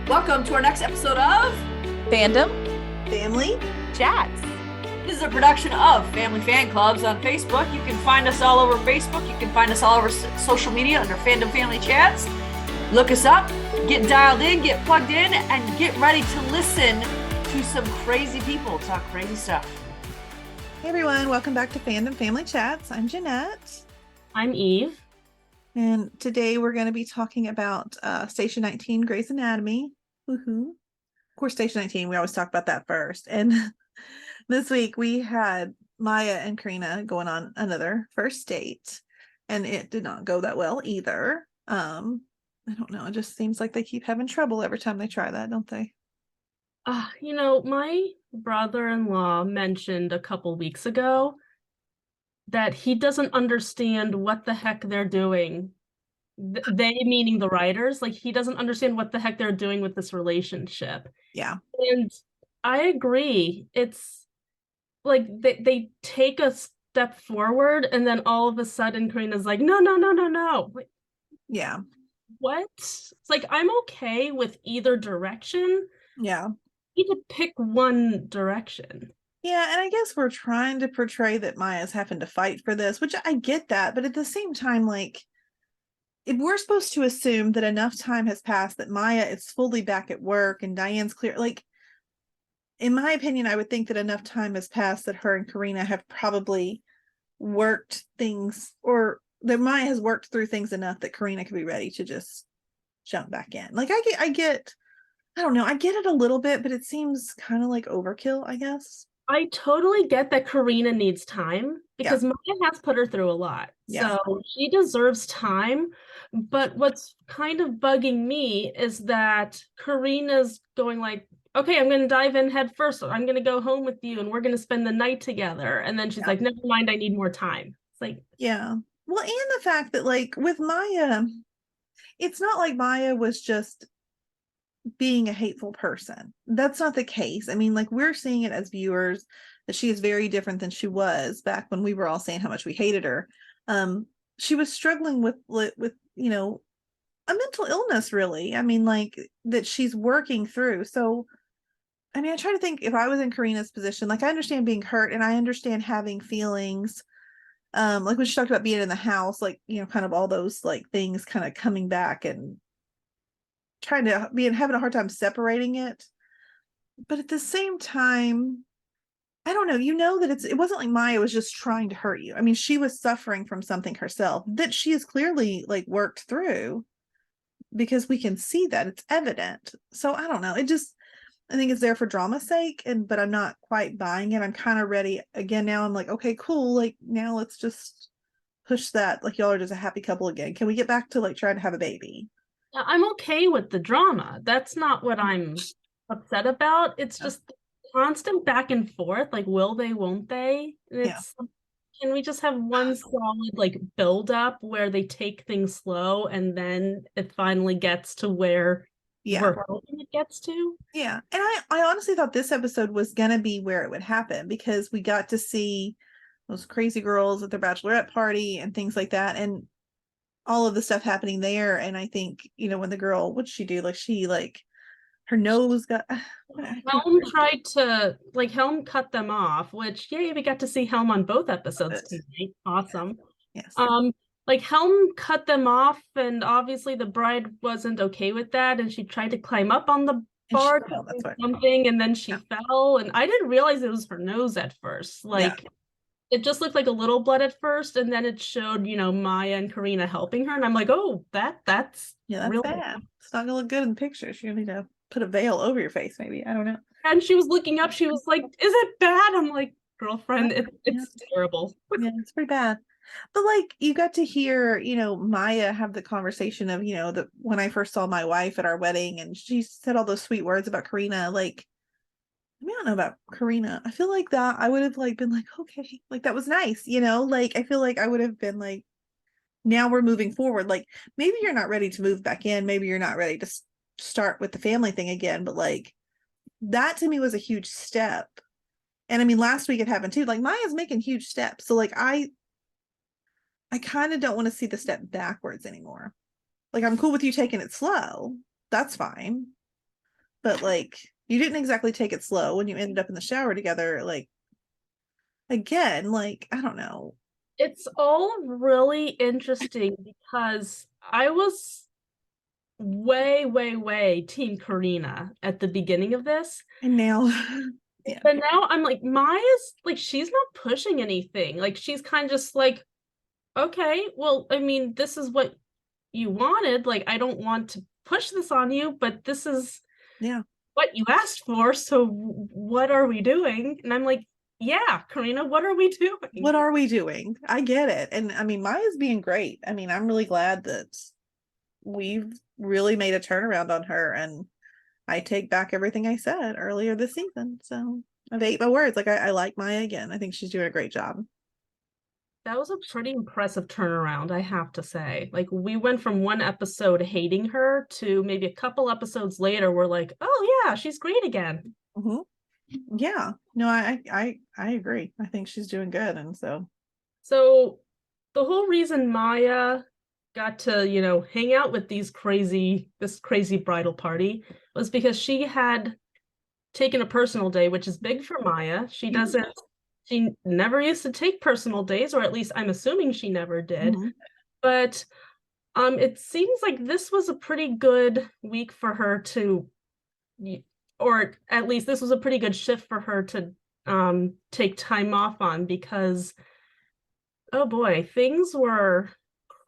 Welcome to our next episode of Fandom Family Chats. This is a production of Family Fan Clubs on Facebook. You can find us all over Facebook. You can find us all over social media under Fandom Family Chats. Look us up, get dialed in, get plugged in, and get ready to listen to some crazy people talk crazy stuff. Hey everyone, welcome back to Fandom Family Chats. I'm Jeanette. I'm Eve. And today we're going to be talking about Station 19, Grey's Anatomy. Woohoo. Of course, Station 19, we always talk about that first. And this week we had Maya and Karina going on another first date. And it did not go that well either. I don't know. It just seems like they keep having trouble every time they try that, don't they? My brother-in-law mentioned a couple weeks ago that he doesn't understand what the heck they're doing. They meaning the writers, like he doesn't understand what the heck they're doing with this relationship. Yeah. And I agree. It's like they take a step forward and then all of a sudden Karina's like, no, no, no, no, no. Like, Yeah. what? It's like I'm okay with either direction. Yeah. You need to pick one direction. Yeah, and I guess we're trying to portray that Maya's having to fight for this, which I get that, but at the same time, like, if we're supposed to assume that enough time has passed that Maya is fully back at work and Diane's clear, like, in my opinion, I would think that enough time has passed that her and Karina have probably worked things, or that Maya has worked through things enough that Karina could be ready to just jump back in. Like, I don't know, I get it a little bit, but it seems kind of like overkill, I guess. I totally get that Karina needs time because Maya has put her through a lot. Yeah. So she deserves time. But what's kind of bugging me is that Karina's going like, okay, I'm going to dive in head first. I'm going to go home with you and we're going to spend the night together. And then she's like, never mind, I need more time. It's like, yeah. Well, and the fact that like with Maya, it's not like Maya was just being a hateful person. That's not the case. I mean, like we're seeing it as viewers that she is very different than she was back when we were all saying how much we hated her. She was struggling with a mental illness, really. I mean, like that she's working through. So I mean, I try to think if I was in Karina's position, like I understand being hurt and I understand having feelings. Like when she talked about being in the house, like, kind of all those like things kind of coming back and trying to be having a hard time separating it. But at the same time, I don't know, that it wasn't like Maya was just trying to hurt you. I mean, she was suffering from something herself that she has clearly like worked through, because we can see that it's evident. So I don't know. I think it's there for drama's sake, but I'm not quite buying it. I'm kind of ready again now. I'm like, okay, cool. Like now let's just push that. Like y'all are just a happy couple again. Can we get back to like trying to have a baby? I'm okay with the drama. That's not what I'm upset about. It's just constant back and forth. Like, will they, won't they? And can we just have one solid like build up where they take things slow and then it finally gets to where we're hoping it gets to? Yeah. And I honestly thought this episode was gonna be where it would happen, because we got to see those crazy girls at their bachelorette party and things like that, and all of the stuff happening there. And I think, when the girl, what'd she do? Like she her nose got Helm cut them off, which yay, we got to see Helm on both episodes tonight. Awesome. Yes. Like Helm cut them off, and obviously the bride wasn't okay with that, and she tried to climb up on the bar to do something, and then she fell, and I didn't realize it was her nose at first. It just looked like a little blood at first, and then it showed, Maya and Karina helping her, and I'm like, oh, that's really bad. It's not gonna look good in the pictures. You need to put a veil over your face, maybe. I don't know. And she was looking up, she was like, is it bad? I'm like, girlfriend, it's terrible. Yeah, it's pretty bad. But like you got to hear, Maya have the conversation of, when I first saw my wife at our wedding, and she said all those sweet words about Karina. Like, I mean, I don't know about Karina. I feel like that I would have like been like, okay, like that was nice, like I feel like I would have been like, now we're moving forward. Like maybe you're not ready to move back in, maybe you're not ready to start with the family thing again, but like that to me was a huge step. And I mean, last week it happened too. Like Maya's making huge steps. So like I kind of don't want to see the step backwards anymore. Like I'm cool with you taking it slow. That's fine. but like you didn't exactly take it slow when you ended up in the shower together. Like again, like I don't know. It's all really interesting because I was way team Karina at the beginning of this. And now yeah. But now I'm like, Maya's like, she's not pushing anything. Like, she's kind of just like, okay, well, I mean, this is what you wanted. Like, I don't want to push this on you, but this is what you asked for. So what are we doing? And I'm like, yeah, Karina, what are we doing? What are we doing? I get it. And I mean, Maya's being great. I mean, I'm really glad that we've really made a turnaround on her, and I take back everything I said earlier this season. So I've ate my words. Like I like Maya again. I think she's doing a great job. That was a pretty impressive turnaround, I have to say. Like, we went from one episode hating her to maybe a couple episodes later, we're like, oh yeah, she's great again. Mm-hmm. Yeah, no, I agree. I think she's doing good, and so the whole reason Maya got to, you know, hang out with this crazy bridal party was because she had taken a personal day, which is big for Maya. She never used to take personal days, or at least I'm assuming she never did. mm-hmm. But it seems like this was a pretty good week for her to, or at least this was a pretty good shift for her to take time off on, because oh boy, things were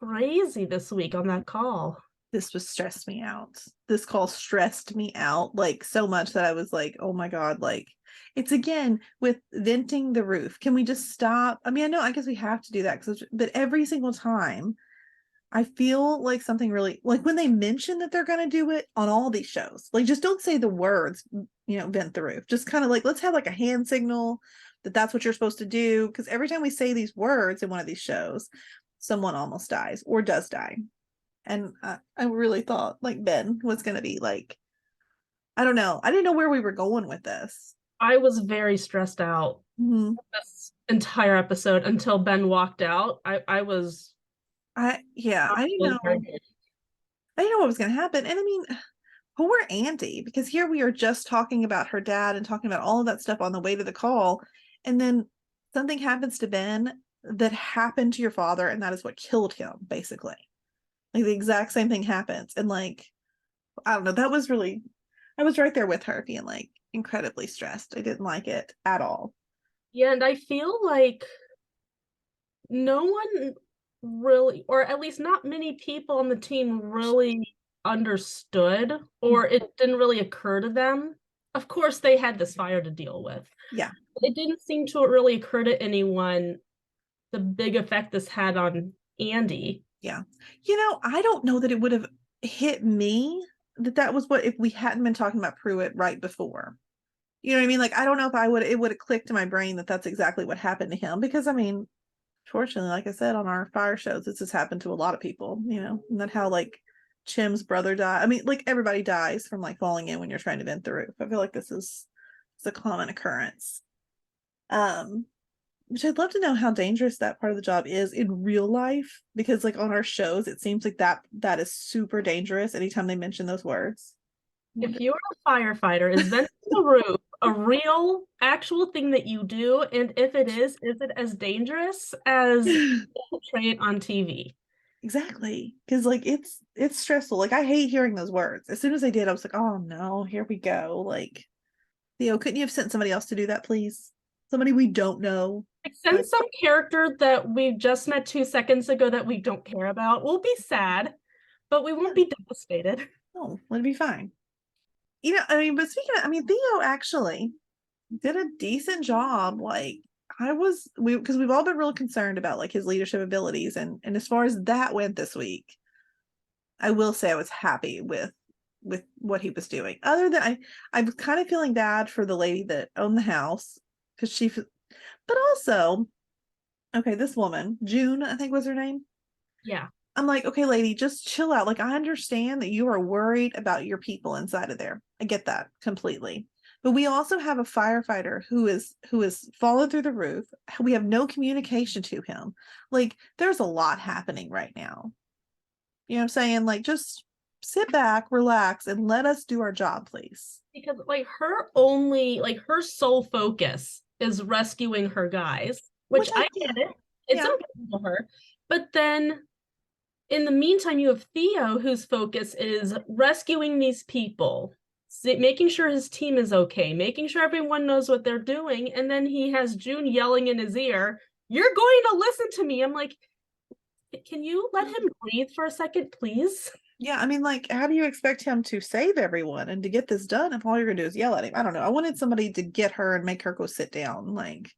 crazy this week on that call. This was stressed me out. This call stressed me out like so much that I was like, oh my God, like it's again with venting the roof. Can we just stop? I mean, I know, I guess we have to do that, but every single time I feel like something really, like when they mention that they're going to do it on all these shows, like just don't say the words, you know, vent the roof. Just kind of like, let's have like a hand signal that that's what you're supposed to do. Because every time we say these words in one of these shows, someone almost dies or does die. And I really thought like Ben was going to be like, I don't know. I didn't know where we were going with this. I was very stressed out this entire episode until Ben walked out. I was I didn't know. I didn't know what was going to happen. And I mean, poor Andy, because here we are just talking about her dad and talking about all of that stuff on the way to the call. And then something happens to Ben that happened to your father, and that is what killed him, basically. Like the exact same thing happens. And like, I don't know, that was really, I was right there with her being like incredibly stressed. I didn't like it at all. Yeah, and I feel like no one really, or at least not many people on the team really understood, or it didn't really occur to them. Of course, they had this fire to deal with. Yeah. It didn't seem to really occur to anyone the big effect this had on Andy. Yeah. You know, I don't know that it would have hit me that was what, if we hadn't been talking about Pruitt right before. You know what I mean? Like, I don't know if it would have clicked in my brain that that's exactly what happened to him, because I mean, fortunately, like I said, on our fire shows, this has happened to a lot of people, you know, and that how like Chim's brother died. I mean, like everybody dies from like falling in when you're trying to vent the roof. I feel like this is a common occurrence. Which I'd love to know how dangerous that part of the job is in real life, because like on our shows, it seems like that is super dangerous anytime they mention those words. If you're a firefighter, is venting the roof a real, actual thing that you do? And if it is it as dangerous as portray it on TV? Exactly. Because like it's stressful. Like I hate hearing those words. As soon as I did, I was like, oh no, here we go. Like, Theo, couldn't you have sent somebody else to do that, please? Somebody we don't know. Like, send some character that we just met 2 seconds ago that we don't care about. We'll be sad, but we won't be devastated. Oh, it'll be fine. You know, I mean, but speaking of, I mean, Theo actually did a decent job. Like because we've all been real concerned about like his leadership abilities, and as far as that went this week, I will say I was happy with what he was doing. Other than I'm kind of feeling bad for the lady that owned the house, because but also, okay, this woman, June, I think was her name. Yeah. I'm like, okay, lady, just chill out. Like, I understand that you are worried about your people inside of there. I get that completely. But we also have a firefighter who is fallen through the roof. We have no communication to him. Like, there's a lot happening right now. You know what I'm saying? Like, just sit back, relax, and let us do our job, please. Because like her sole focus is rescuing her guys, which I get it. It's important to her. But then in the meantime, you have Theo, whose focus is rescuing these people, making sure his team is okay, making sure everyone knows what they're doing. And then he has June yelling in his ear, "You're going to listen to me." I'm like, can you let him breathe for a second, please? Yeah, I mean, like, how do you expect him to save everyone and to get this done if all you're gonna do is yell at him? I don't know. I wanted somebody to get her and make her go sit down. Like,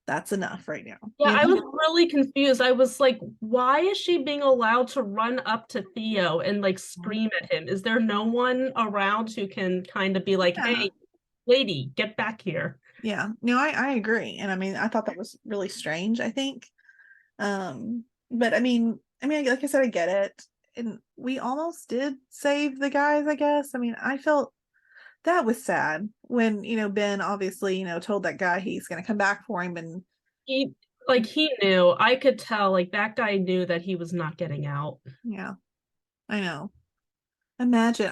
that's enough right now. Yeah, You I know? was really confused. I was like, why is she being allowed to run up to Theo and like scream at him? Is there no one around who can kind of be like, hey, lady, get back here? Yeah, no, I agree. And I mean, I thought that was really strange, I think. But I mean, like I said, I get it. And we almost did save the guys, I guess. I mean, I felt that was sad when, Ben obviously, told that guy he's gonna come back for him, and He knew. I could tell, like, that guy knew that he was not getting out. yeah, I know. Imagine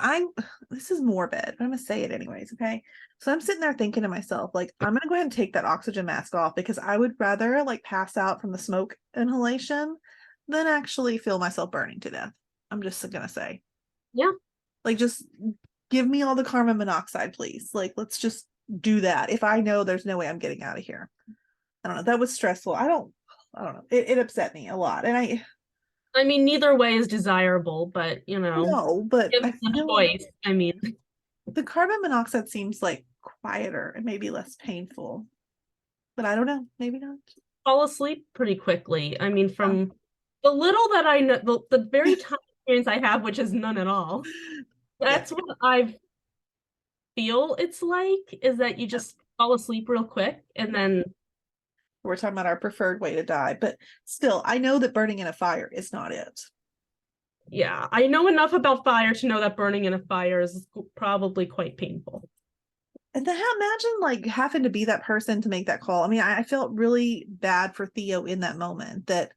this is morbid, but I'm gonna say it anyways, okay? So I'm sitting there thinking to myself, like, I'm gonna go ahead and take that oxygen mask off because I would rather like pass out from the smoke inhalation than actually feel myself burning to death. I'm just gonna say. Yeah. Like, just give me all the carbon monoxide, please. Like, let's just do that. If I know there's no way I'm getting out of here. I don't know. That was stressful. I don't know. It upset me a lot. And I mean, neither way is desirable, but no, but give I them a feel choice. I mean, the carbon monoxide seems like quieter and maybe less painful. But I don't know. Maybe not. fall asleep pretty quickly. I mean, from the little that I know, the very tiny experience I have, which is none at all, that's what I feel it's like, is that you just fall asleep real quick and then We're talking about our preferred way to die. But still, I know that burning in a fire is not it. yeah, I know enough about fire to know that burning in a fire is probably quite painful. And then imagine like having to be that person to make that call. I mean, I felt really bad for Theo in that moment. That,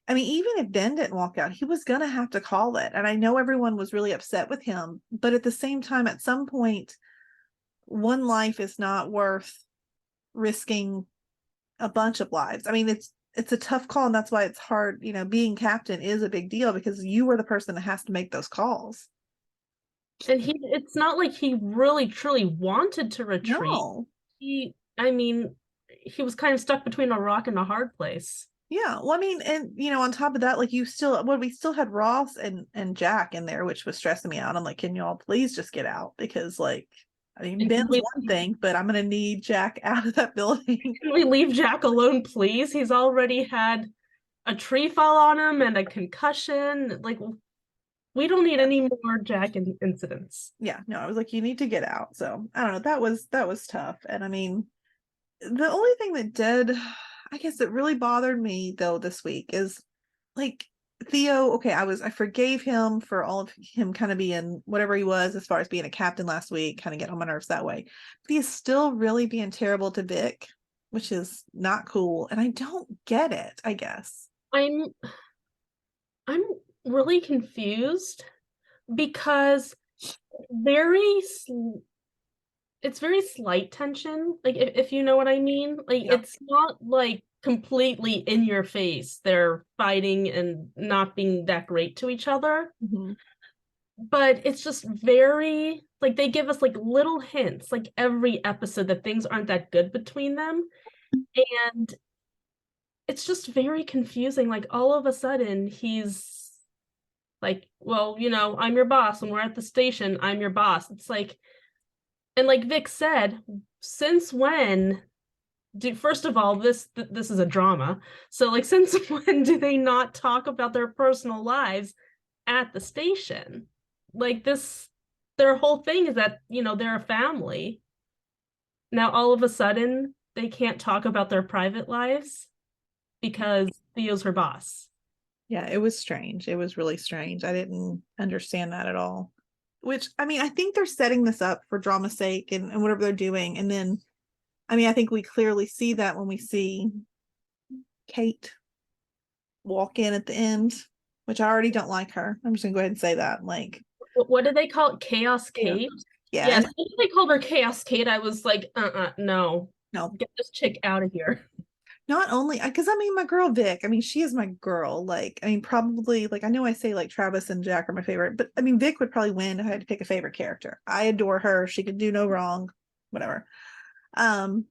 I mean, even if Ben didn't walk out, he was going to have to call it. And I know everyone was really upset with him, but at the same time, at some point, one life is not worth risking a bunch of lives. I mean, it's a tough call, and that's why it's hard. Being captain is a big deal because you are the person that has to make those calls. And it's not like he really truly wanted to retreat. No. I mean, he was kind of stuck between a rock and a hard place. Yeah. Well, I mean, and on top of that, like we still had Ross and Jack in there, which was stressing me out. I'm like, can y'all please just get out? Because like, I mean, Ben's one thing, but I'm gonna need Jack out of that building. Can we leave Jack alone, please? He's already had a tree fall on him and a concussion. Like, we don't need any more Jack incidents. Yeah, no, I was like, you need to get out. So I don't know. That was tough. And I mean, the only thing that did, I guess, that really bothered me though this week is like Theo. Okay, I forgave him for all of him kind of being whatever he was as far as being a captain last week, kind of getting on my nerves that way. But he's still really being terrible to Vic, which is not cool. And I don't get it, I guess. I'm really confused because it's very slight tension, like if you know what I mean. Like it's not like completely in your face they're fighting and not being that great to each other. But it's just very like they give us like little hints like every episode that things aren't that good between them, and it's just very confusing. Like all of a sudden he's like, well, I'm your boss. When we're at the station, I'm your boss. It's like, and like Vic said, since when first of all, this is a drama. So like, since when do they not talk about their personal lives at the station? Like their whole thing is that, they're a family. Now, all of a sudden, they can't talk about their private lives because Theo's her boss. Yeah, it was strange. It was really strange. I didn't understand that at all. Which, I mean, I think they're setting this up for drama's sake and whatever they're doing. And then, I mean, I think we clearly see that when we see Kate walk in at the end, which I already don't like her. I'm just gonna go ahead and say that. Like, What did they call it? Chaos Kate? Yeah. Yes, they called her Chaos Kate. I was like, no. No. Get this chick out of here. Not only because I mean my girl Vic, I mean she is my girl. Like, I mean, probably like I know I say like Travis and Jack are my favorite, but I mean Vic would probably win if I had to pick a favorite character. I adore her. She could do no wrong, whatever. But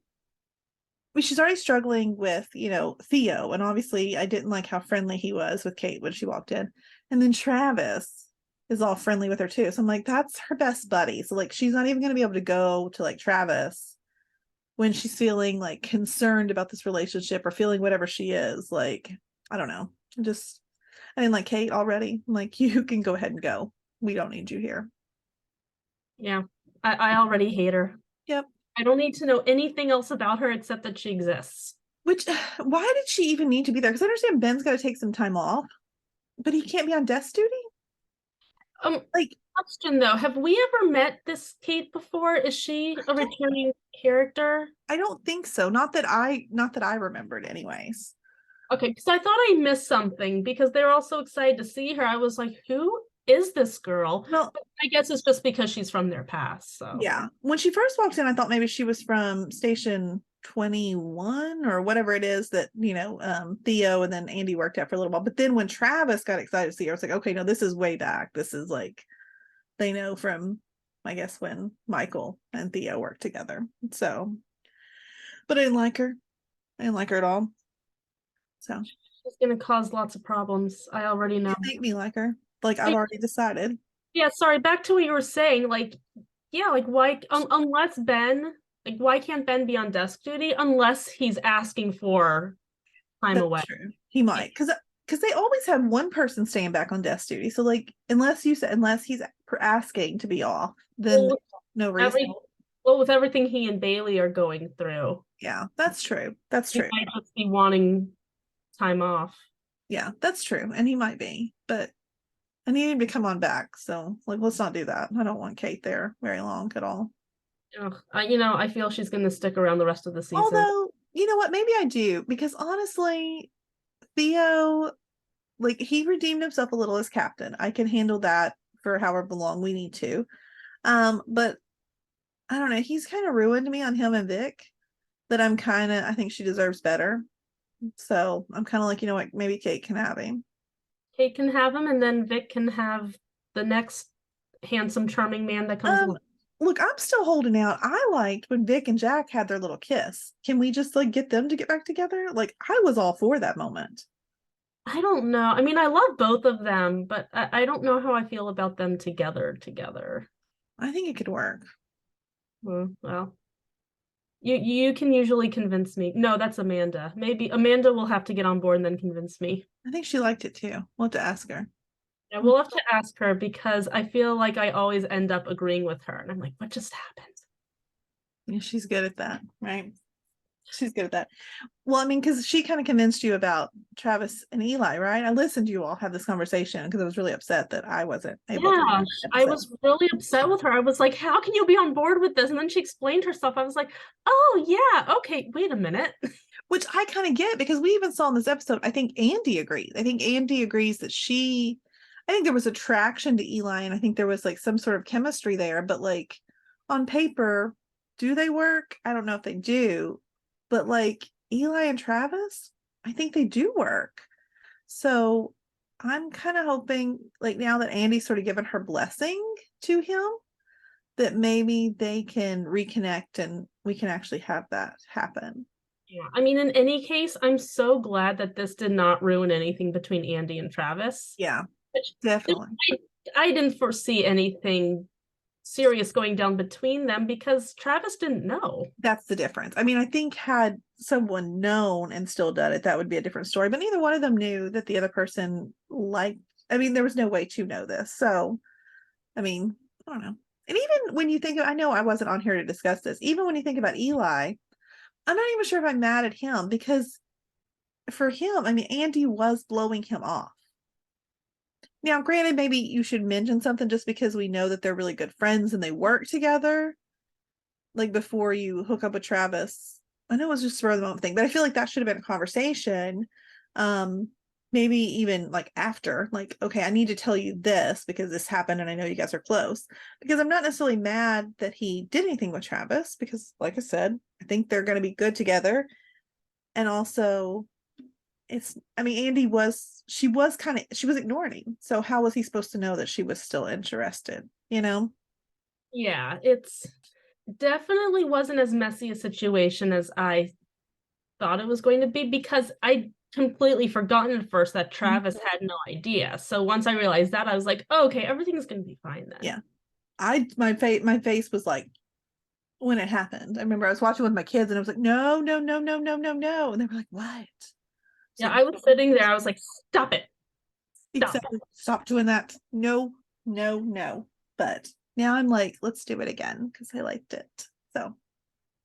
she's already struggling with, Theo, and obviously I didn't like how friendly he was with Kate when she walked in. And then Travis is all friendly with her too. So I'm like, that's her best buddy. So like she's not even gonna be able to go to like Travis when she's feeling like concerned about this relationship or feeling whatever she is. Like, I don't know. I didn't like Kate already. I'm like, you can go ahead and go. We don't need you here. Yeah, I already hate her. Yep. I don't need to know anything else about her except that she exists. Which, why did she even need to be there? Because I understand Ben's got to take some time off, but he can't be on desk duty. Like, Question though, have we ever met this Kate before? Is she a returning character? I don't think so. Not that I remembered, anyways. Okay, because I thought I missed something because they were all so excited to see her. I was like, who is this girl? Well, but I guess it's just because she's from their past. So yeah, when she first walked in, I thought maybe she was from Station 21 or whatever it is that Theo and then Andy worked at for a little while. But then when Travis got excited to see her, I was like, okay, no, this is way back. This is like they know from, I guess, when Michael and Theo worked together. So, but I didn't like her. I didn't like her at all. So she's gonna cause lots of problems. I already know. make me like her. Like I've already decided. Yeah, sorry, back to what you were saying. Like, yeah, like why unless Ben, like why can't Ben be on desk duty unless he's asking for time That's away? true. He might, because they always have one person staying back on desk duty. So like unless he's asking to be off, then no reason. With everything he and Bailey are going through. Yeah, that's true. That's He true. might just be wanting time off. Yeah, that's true. And he might be, but I need him to come on back. So like let's not do that. I don't want Kate there very long at all. Ugh, I feel she's gonna stick around the rest of the season. Although, you know what, maybe I do, because honestly, Theo, like he redeemed himself a little as captain. I can handle that for however long we need to. But I don't know, he's kind of ruined me on him and Vic, that I think she deserves better. So I'm kind of like, you know what, maybe Kate can have him. Kate can have him, and then Vic can have the next handsome, charming man that comes along. Look, I'm still holding out. I liked when Vic and Jack had their little kiss. Can we just like get them to get back together? Like I was all for that moment. I don't know. I mean, I love both of them, but I don't know how I feel about them together. I think it could work. Well, you can usually convince me. No, that's Amanda. Maybe Amanda will have to get on board and then convince me. I think she liked it too. We'll have to ask her. Yeah, we'll have to ask her because I feel like I always end up agreeing with her. And I'm like, what just happened? Yeah, she's good at that, right? She's good at that. Well, I mean, because she kind of convinced you about Travis and Eli, right? I listened to you all have this conversation because I was really upset that I wasn't able to. I was really upset with her. I was like, how can you be on board with this? And then she explained herself. I was like, oh, yeah, okay, wait a minute. Which I kind of get, because we even saw in this episode, I think Andy agrees. I think Andy agrees that I think there was attraction to Eli, and I think there was like some sort of chemistry there, but like on paper, do they work? I don't know if they do, but like Eli and Travis, I think they do work. So I'm kind of hoping, like now that Andy's sort of given her blessing to him, that maybe they can reconnect and we can actually have that happen. Yeah, I mean, in any case, I'm so glad that this did not ruin anything between Andy and Travis. Yeah, definitely. I didn't foresee anything serious going down between them because Travis didn't know. That's the difference. I mean, I think had someone known and still done it, that would be a different story. But neither one of them knew that the other person liked. I mean, there was no way to know this. So, I mean, I don't know. And even when you think, I know I wasn't on here to discuss this. Even when you think about Eli, I'm not even sure if I'm mad at him, because for him, I mean, Andy was blowing him off. Now, granted, maybe you should mention something just because we know that they're really good friends and they work together. Like before you hook up with Travis. I know it was just spur of the moment thing, but I feel like that should have been a conversation. maybe even like after, like, okay, I need to tell you this because this happened and I know you guys are close. Because I'm not necessarily mad that he did anything with Travis, because like I said, I think they're going to be good together. And also, I mean, she was ignoring him. So how was he supposed to know that she was still interested, you know? Yeah, it's definitely wasn't as messy a situation as I thought it was going to be, because I completely forgotten at first that Travis had no idea. So once I realized that, I was like, oh, okay, everything's going to be fine then. Yeah. My face was like, when it happened. I remember I was watching with my kids and I was like, no, no, no, no, no, no, no. And they were like, what? Yeah, Like, I was sitting there, I was like, stop it. Stop exactly. Stop doing that. No, no, no. But now I'm like, let's do it again because I liked it. So,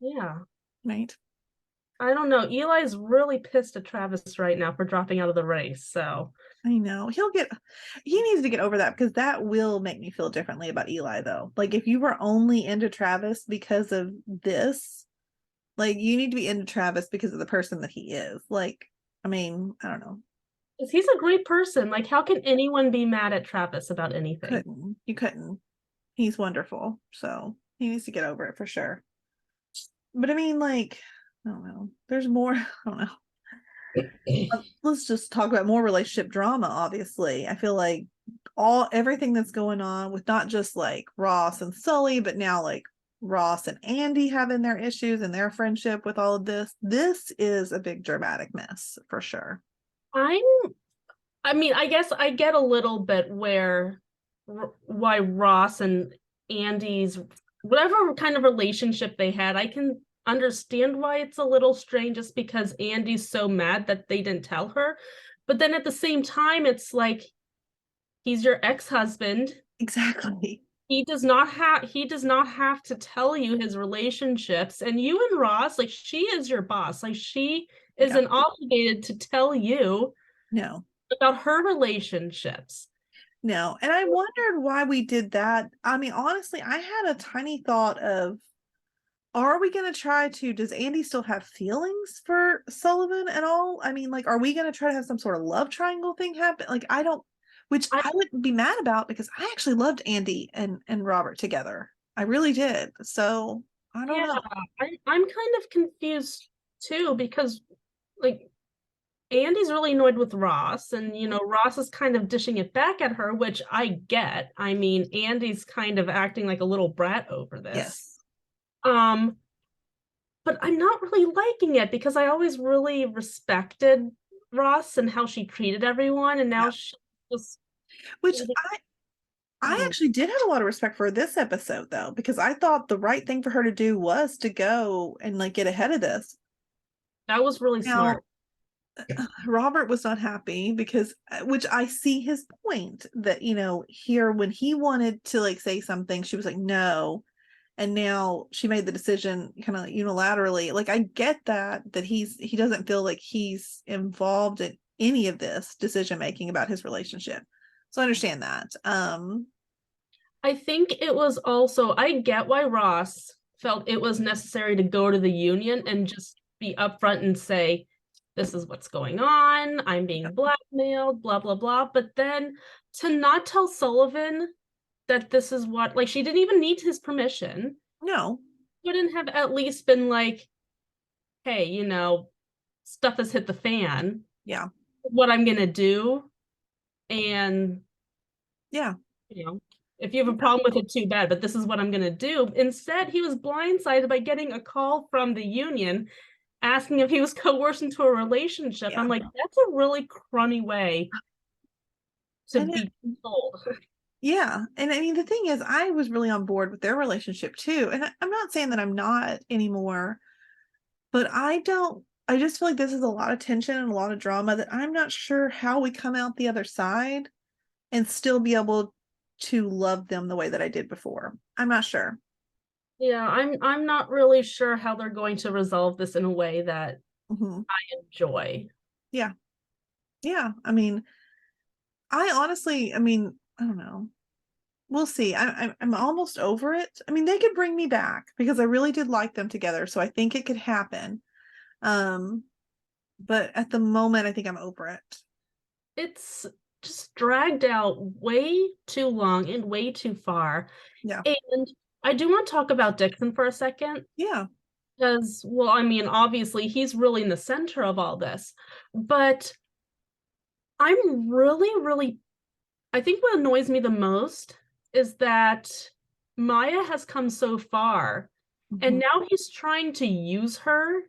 Yeah. right. I don't know. Eli's really pissed at Travis right now for dropping out of the race. So I know he needs to get over that, because that will make me feel differently about Eli though. Like if you were only into Travis because of this, like you need to be into Travis because of the person that he is. Like, I mean, I don't know. he's a great person. Like, how can anyone be mad at Travis about anything? You couldn't. He's wonderful. So he needs to get over it for sure. But I mean, like, I don't know. There's more. I don't know. Let's just talk about more relationship drama, obviously. I feel like everything that's going on with not just like Ross and Sully, but now like Ross and Andy having their issues and their friendship with all of this. This is a big dramatic mess for sure. I'm I mean, I guess I get a little bit why Ross and Andy's whatever kind of relationship they had, I can understand why it's a little strange, just because Andy's so mad that they didn't tell her. But then at the same time, it's like he's your ex-husband. Exactly. He does not have to tell you his relationships. And you and Ross, like, she is your boss. Like, she Yeah. isn't obligated to tell you No. about her relationships. No. And I wondered why we did that. I mean, honestly, I had a tiny thought of, are we going to try to, does Andy still have feelings for Sullivan at all? I mean, like, are we going to try to have some sort of love triangle thing happen? Like, I don't, which I wouldn't be mad about, because I actually loved Andy and Robert together. I really did. So I don't know. I'm kind of confused too, because like Andy's really annoyed with Ross, and Ross is kind of dishing it back at her, which I get. I mean, Andy's kind of acting like a little brat over this. Yes. Um, but I'm not really liking it, because I always really respected Ross and how she treated everyone, and now she just Which I actually did have a lot of respect for this episode though, because I thought the right thing for her to do was to go and like get ahead of this. that was really smart. Robert was not happy because, which I see his point, that here when he wanted to like say something, she was like no, and now she made the decision kind of unilaterally. Like I get that he doesn't feel like he's involved in any of this decision making about his relationship, so I understand that. I think it was also, I get why Ross felt it was necessary to go to the union and just be upfront and say, this is what's going on, I'm being blackmailed, blah, blah, blah. But then to not tell Sullivan that this is what, like, she didn't even need his permission. No. Wouldn't have at least been like, hey, stuff has hit the fan. Yeah. What I'm going to do. And, yeah. If you have a problem with it, too bad, but this is what I'm going to do. Instead, he was blindsided by getting a call from the union asking if he was coerced into a relationship. I'm like, that's a really crummy way to be told. Yeah. And I mean, the thing is, I was really on board with their relationship too. And I'm not saying that I'm not anymore, but I just feel like this is a lot of tension and a lot of drama that I'm not sure how we come out the other side and still be able to love them the way that I did before. I'm not sure. Yeah, I'm not really sure how they're going to resolve this in a way that I enjoy. Yeah. Yeah. I mean, I don't know. We'll see. I'm almost over it. I mean, they could bring me back because I really did like them together, so I think it could happen. But at the moment, I think I'm over it. it's just dragged out way too long and way too far. Yeah. And I do want to talk about Dixon for a second. Yeah. Because, well, I mean, obviously he's really in the center of all this, but I'm really, I think what annoys me the most is that Maya has come so far, and now he's trying to use her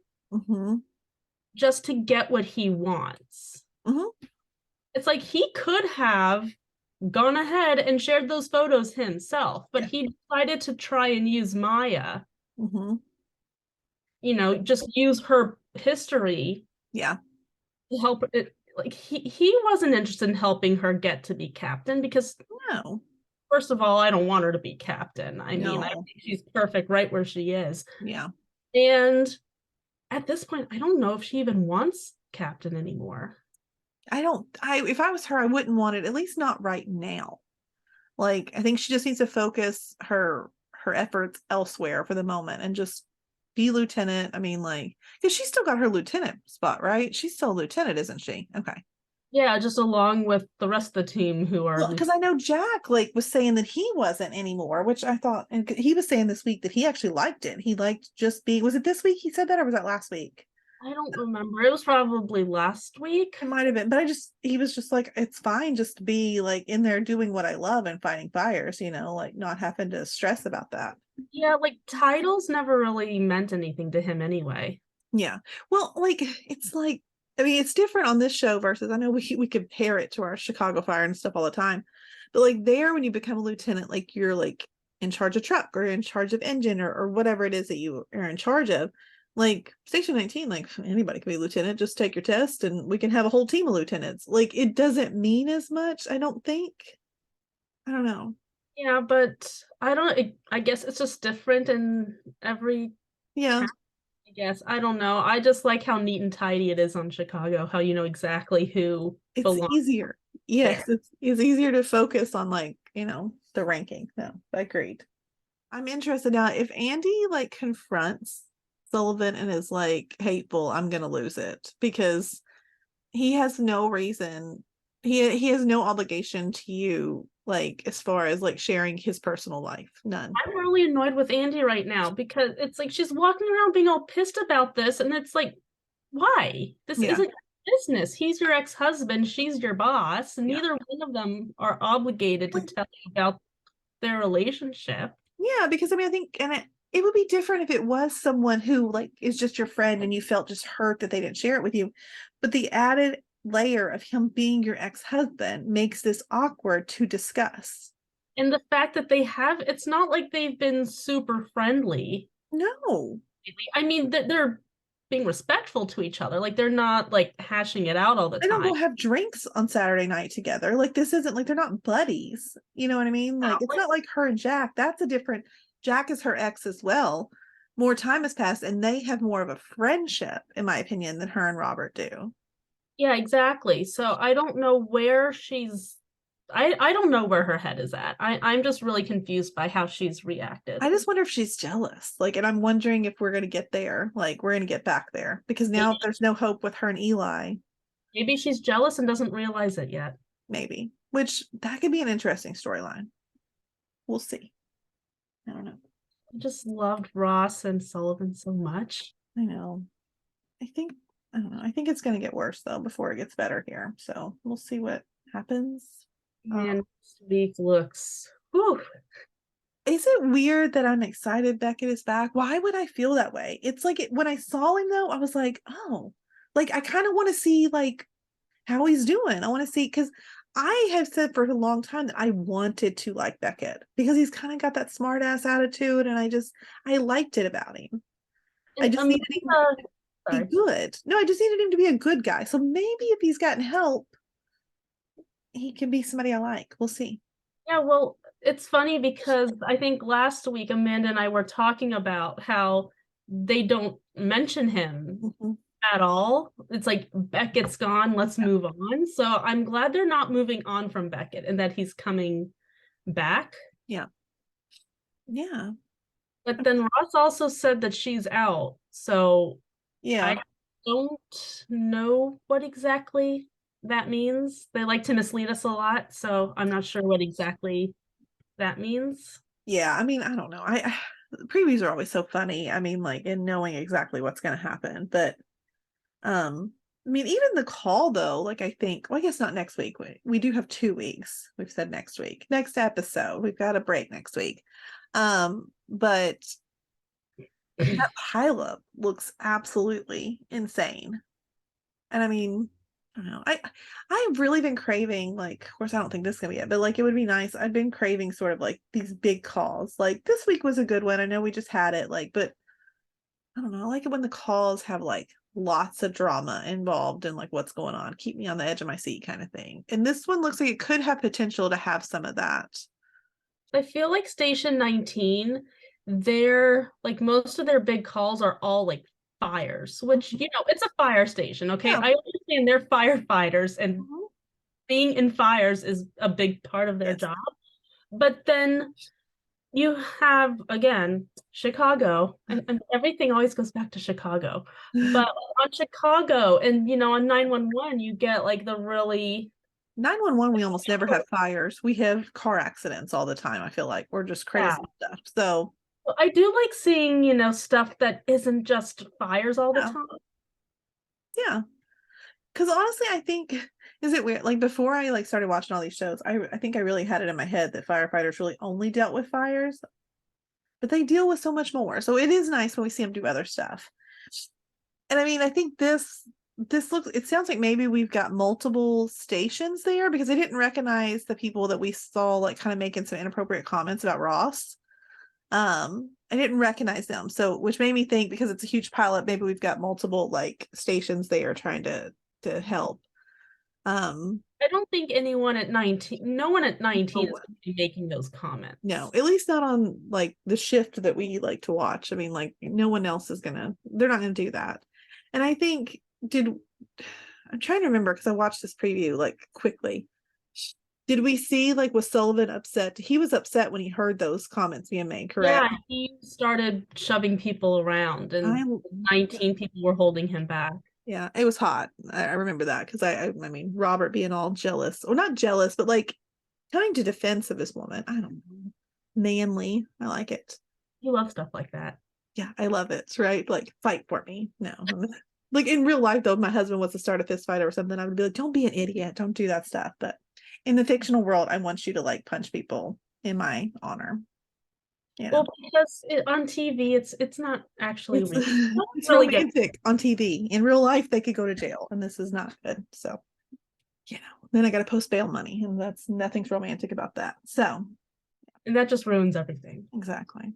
just to get what he wants. It's like he could have gone ahead and shared those photos himself, but he decided to try and use Maya. You know, just use her history. Yeah. To help it. Like he wasn't interested in helping her get to be captain because No. first of all, I don't want her to be captain. I mean, I No. think she's perfect right where she is. Yeah. And at this point, I don't know if she even wants captain anymore. If I was her, I wouldn't want it, at least not right now. Like, I think she just needs to focus her efforts elsewhere for the moment and just be lieutenant. I mean, like, because she's still got her lieutenant spot, right? She's still a lieutenant, isn't she? Okay. Yeah, just along with the rest of the team who are. Because I know Jack like was saying that he wasn't anymore, which I thought, and he was saying this week that he actually liked it. He liked just being. Was it this week he said that, or was that last week? I don't remember. It was probably last week. It might have been, but he was just like, it's fine just to be like in there doing what I love and fighting fires, you know, like not having to stress about that. Yeah, like titles never really meant anything to him anyway. Yeah. Well, like, it's like, I mean, it's different on this show versus, I know we compare it to our Chicago Fire and stuff all the time, but like there, when you become a lieutenant, like you're like in charge of truck or in charge of engine or whatever it is that you are in charge of. Like Station 19, like anybody can be a lieutenant, just take your test and we can have a whole team of lieutenants. Like it doesn't mean as much, I don't think. I don't know. Yeah, but I guess it's just different in every Yeah. I guess. I don't know. I just like how neat and tidy it is on Chicago, how you know exactly who It's belongs. easier. Yes, it's easier to focus on like, you know, the ranking. No, I agreed. I'm interested now if Andy like confronts Sullivan and is like hateful, I'm gonna lose it because he has no reason. He has no obligation to you, like as far as like sharing his personal life. None. I'm really annoyed with Andy right now because it's like she's walking around being all pissed about this, and it's like, why? This isn't business. He's your ex-husband, she's your boss, and neither one of them are obligated to tell you about their relationship. Yeah, because I mean, I think, and it would be different if it was someone who like is just your friend and you felt just hurt that they didn't share it with you. But the added layer of him being your ex-husband makes this awkward to discuss. And the fact that it's not like they've been super friendly. No. I mean, they're being respectful to each other. Like they're not like hashing it out all the time. They don't go have drinks on Saturday night together. Like this isn't like they're not buddies. You know what I mean? Like it's not like her and Jack. That's a different. Jack is her ex as well. More time has passed and they have more of a friendship, in my opinion, than her and Robert do. Yeah, exactly. So I don't know where I don't know where her head is at. I'm just really confused by how she's reacted. I just wonder if she's jealous. Like, and I'm wondering if we're going to get there. Like, we're going to get back there. Because now there's no hope with her and Eli. Maybe she's jealous and doesn't realize it yet. Maybe. Which, that could be an interesting storyline. We'll see. I don't know. I just loved Ross and Sullivan so much. I know. I don't know. I think it's going to get worse, though, before it gets better here. So, we'll see what happens. And this week looks, whew. Is it weird that I'm excited Beckett is back? Why would I feel that way? It's like when I saw him though, I was like, oh, like I kind of want to see like how he's doing. I want to see, because I have said for a long time that I wanted to like Beckett because he's kind of got that smart ass attitude, and I liked it about him. I just needed him to be good. No, I just needed him to be a good guy. So maybe if he's gotten help, he can be somebody I like. We'll see. Yeah, well, it's funny because I think last week Amanda and I were talking about how they don't mention him at all. It's like Beckett's gone, let's move on. So I'm glad they're not moving on from Beckett and that he's coming back. Yeah. But then Ross also said that she's out. So yeah, I don't know what exactly that means. They like to mislead us a lot, so I'm not sure what exactly that means. Yeah, I mean, I don't know. Previews are always so funny. I mean, like in knowing exactly what's going to happen. But I mean, even the call though, like I think, well, I guess not next week. We do have 2 weeks. We've said next week, next episode. We've got a break next week. But that pileup looks absolutely insane. And I mean, I don't know. I've really been craving, like, of course I don't think this is gonna be it, but like it would be nice. I've been craving sort of like these big calls. Like this week was a good one. I know we just had it, like, but I don't know. I like it when the calls have like lots of drama involved and like what's going on. Keep me on the edge of my seat kind of thing. And this one looks like it could have potential to have some of that. I feel like Station 19, they're like most of their big calls are all like fires, which it's a fire station, okay? Yeah. I understand they're firefighters and being in fires is a big part of their Yes. job. But then you have, again, Chicago, and everything always goes back to Chicago. But on Chicago and, on 911, you get like the really 911, we almost never have fires. We have car accidents all the time. I feel like we're just crazy stuff. So I do like seeing, stuff that isn't just fires all the time. Yeah. Because honestly, I think, is it weird? Like before I like started watching all these shows, I think I really had it in my head that firefighters really only dealt with fires, but they deal with so much more. So it is nice when we see them do other stuff. And I mean, I think this looks, it sounds like maybe we've got multiple stations there because I didn't recognize the people that we saw like kind of making some inappropriate comments about Ross. I didn't recognize them. So which made me think, because it's a huge pilot, maybe we've got multiple like stations there trying to help. I don't think anyone at 19, no one at 19 is No. going to be making those comments. No, at least not on like the shift that we like to watch. I mean, like no one else is they're not gonna do that. And I think I'm trying to remember because I watched this preview like quickly. Did we see, like, was Sullivan upset? He was upset when he heard those comments being made, correct? Yeah, he started shoving people around, and 19 people were holding him back. Yeah, it was hot. I remember that because I mean, Robert being all jealous, or not jealous, but like coming to defense of this woman. I don't know, manly. I like it. You love stuff like that. Yeah, I love it. Right? Like, fight for me. No, like in real life, though, if my husband was to start a fist fight or something, I would be like, don't be an idiot. Don't do that stuff. But in the fictional world, I want you to like punch people in my honor. Yeah. Well, because on TV, it's not actually It's, real. it's really romantic on TV. In real life, they could go to jail, and this is not good. So, then I got to post bail money, and nothing's romantic about that. So, and that just ruins everything. Exactly.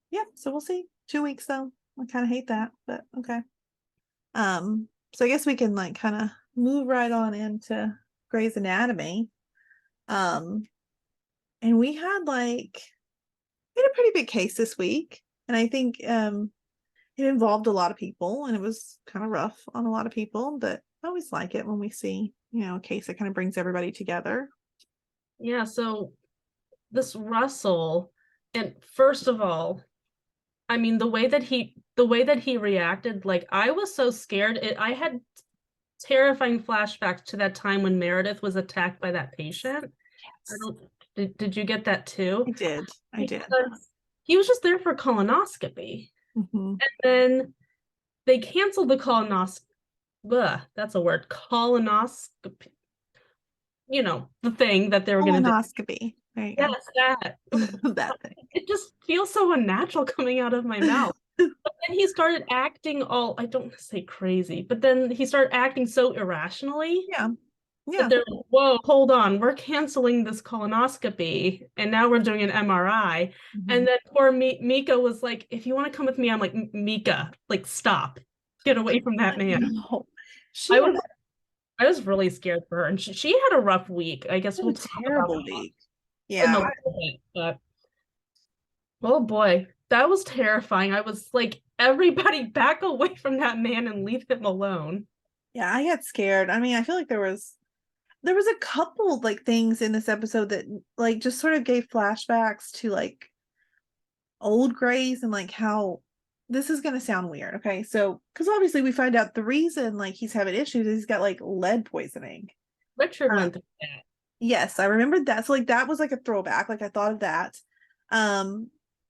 Yeah. So we'll see. 2 weeks though. I kind of hate that, but okay. So I guess we can like kind of move right on into Grey's Anatomy. And we had a pretty big case this week, and I think it involved a lot of people, and it was kind of rough on a lot of people, but I always like it when we see a case that kind of brings everybody together. Yeah, so this Russell, and first of all, I mean, the way that he reacted, like, I was so scared. I had terrifying flashbacks to that time when Meredith was attacked by that patient. Yes. Did you get that too? I did. He was just there for colonoscopy. Mm-hmm. And then they canceled the colonoscopy. That's a word. Colonoscopy. The thing that they were going to do. Colonoscopy. Yes, that. That thing. It just feels so unnatural coming out of my mouth. But then he started acting I don't want to say crazy, but then he started acting so irrationally. Yeah. They're like, whoa, hold on, we're canceling this colonoscopy, and now we're doing an MRI. Mm-hmm. And then poor Mika was like, if you want to come with me, I'm like, Mika, like, stop, get away from that man. No. I was really scared for her, and she had a rough week. I guess we'll talk terrible about week. Yeah. But oh boy, that was terrifying. I was like, everybody back away from that man and leave him alone. Yeah, I got scared. I mean, I feel like there was a couple like things in this episode that like just sort of gave flashbacks to like old Greys and like how this is going to sound weird. Okay. So, because obviously we find out the reason like he's having issues is he's got like lead poisoning. Richard went through that. Yes, I remembered that. So like that was like a throwback. Like I thought of that.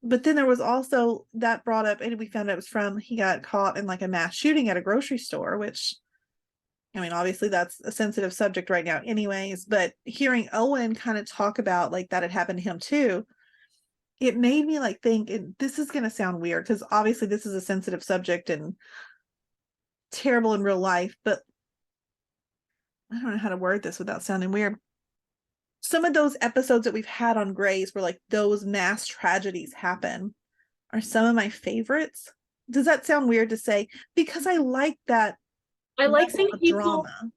But then there was also that brought up, and we found out it was from he got caught in like a mass shooting at a grocery store, which I mean, obviously that's a sensitive subject right now, anyways. But hearing Owen kind of talk about like that had happened to him too, it made me like think, and this is gonna sound weird because obviously this is a sensitive subject and terrible in real life, but I don't know how to word this without sounding weird. Some of those episodes that we've had on Grays where like those mass tragedies happen are some of my favorites. Does that sound weird to say? Because I like that I like level seeing of people, drama.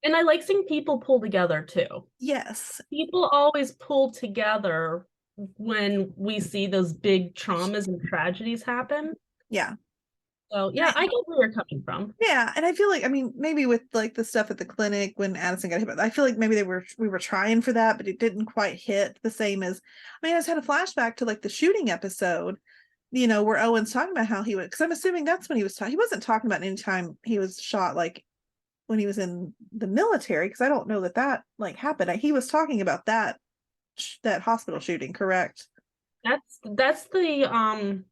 and I like seeing people pull together too. Yes. People always pull together when we see those big traumas and tragedies happen. Yeah. So yeah, I get where you're coming from. Yeah, and I feel like I mean maybe with like the stuff at the clinic when Addison got hit, but I feel like maybe we were trying for that, but it didn't quite hit the same as. I mean, I just had a flashback to like the shooting episode, you know, where Owen's talking about how he would, because I'm assuming that's when he was talking. He wasn't talking about any time he was shot, like when he was in the military, because I don't know that that like happened. He was talking about that hospital shooting, correct? That's the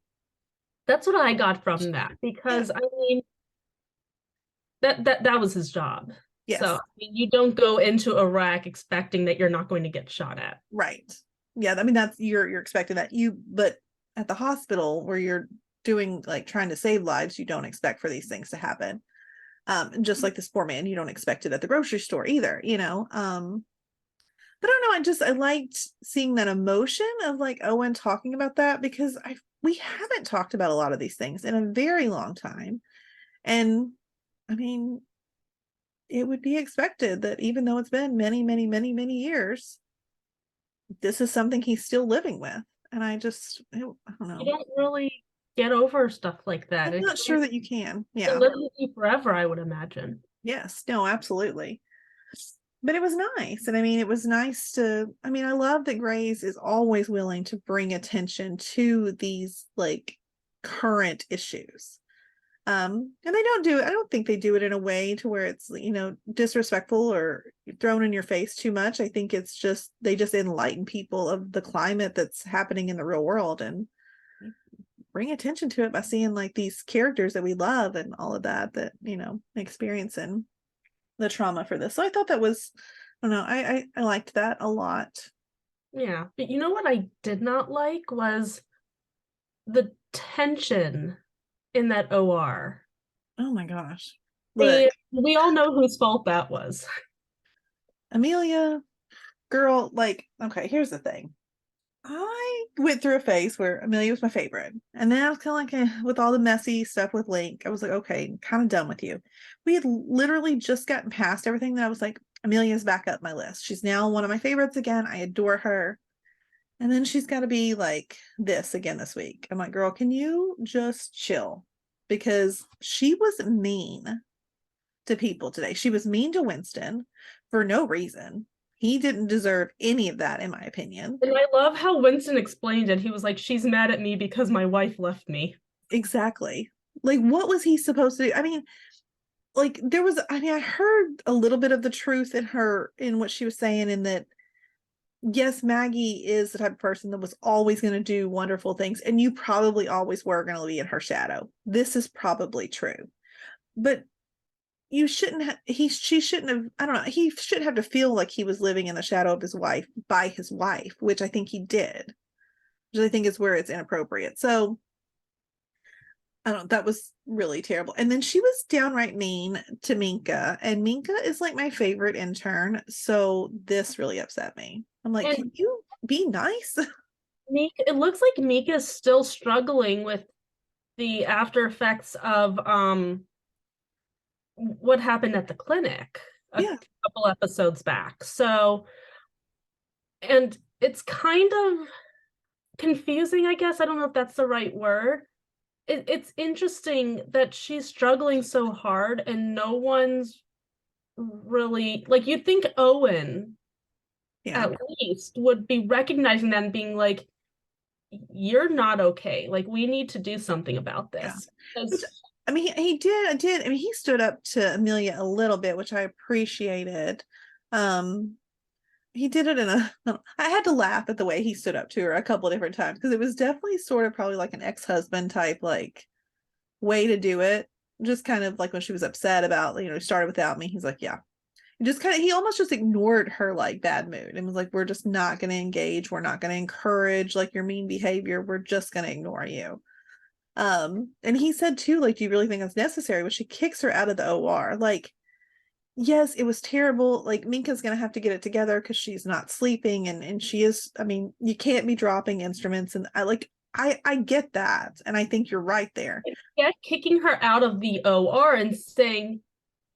that's what I got from that Yeah. because I mean that was his job. Yes. So I mean, you don't go into Iraq expecting that you're not going to get shot at. Right. Yeah, I mean that's you're expecting that but at the hospital where you're doing like trying to save lives, you don't expect for these things to happen. And just like this poor man, you don't expect it at the grocery store either, you know. But I don't know, I liked seeing that emotion of like Owen talking about that because we haven't talked about a lot of these things in a very long time. And I mean, it would be expected that even though it's been many, many, many, many years, this is something he's still living with. And I don't know. You don't really get over stuff like that. I'm not sure that you can. It Yeah. lives with you forever, I would imagine. Yes. No, absolutely. But it was nice. And I mean, it was nice I mean, I love that Grace is always willing to bring attention to these like current issues. And I don't think they do it in a way to where it's, you know, disrespectful or thrown in your face too much. I think it's just, they just enlighten people of the climate that's happening in the real world and bring attention to it by seeing like these characters that we love and all of that, you know, experiencing the trauma for this. So I thought that was, I don't know, I liked that a lot. Yeah. But you know what I did not like was the tension in that OR. Oh my gosh. Look, we all know whose fault that was. Amelia, girl, like, okay, here's the thing. I went through a phase where Amelia was my favorite. And then I was kind of like, with all the messy stuff with Link, I was like, okay, I'm kind of done with you. We had literally just gotten past everything that I was like, Amelia's back up my list. She's now one of my favorites again. I adore her. And then she's got to be like this again this week. I'm like, girl, can you just chill? Because she was mean to people today. She was mean to Winston for no reason. He didn't deserve any of that, in my opinion. And I love how Winston explained it. He was like, she's mad at me because my wife left me. Exactly. Like, what was he supposed to do? I mean, like, I heard a little bit of the truth in what she was saying, in that yes, Maggie is the type of person that was always going to do wonderful things, and you probably always were going to be in her shadow. This is probably true. But you shouldn't have, she shouldn't have, I don't know, he shouldn't have to feel like he was living in the shadow of his wife by his wife, which I think he did, which I think is where it's inappropriate. So I don't know, that was really terrible. And then she was downright mean to Minka, and Minka is like my favorite intern. So this really upset me. I'm like, can you be nice? Mika, it looks like Mika's still struggling with the after effects of what happened at the clinic a couple episodes back. So, and it's kind of confusing, I guess. I don't know if that's the right word. It's interesting that she's struggling so hard and no one's really, like, you'd think Owen at least would be recognizing that and being like, you're not okay. Like, we need to do something about this. Which, I mean, he did. I mean, he stood up to Amelia a little bit, which I appreciated. He did it in a. I had to laugh at the way he stood up to her a couple of different times because it was definitely sort of probably like an ex-husband type like way to do it. Just kind of like when she was upset about, started without me. He's like, yeah. He almost just ignored her like bad mood and was like, we're just not going to engage. We're not going to encourage like your mean behavior. We're just going to ignore you. And he said too, like, do you really think that's necessary? When she kicks her out of the OR, like, yes, it was terrible. Like, Minka's gonna have to get it together because she's not sleeping, and she is. I mean, you can't be dropping instruments, and I get that, and I think you're right there. Yeah, kicking her out of the OR and saying,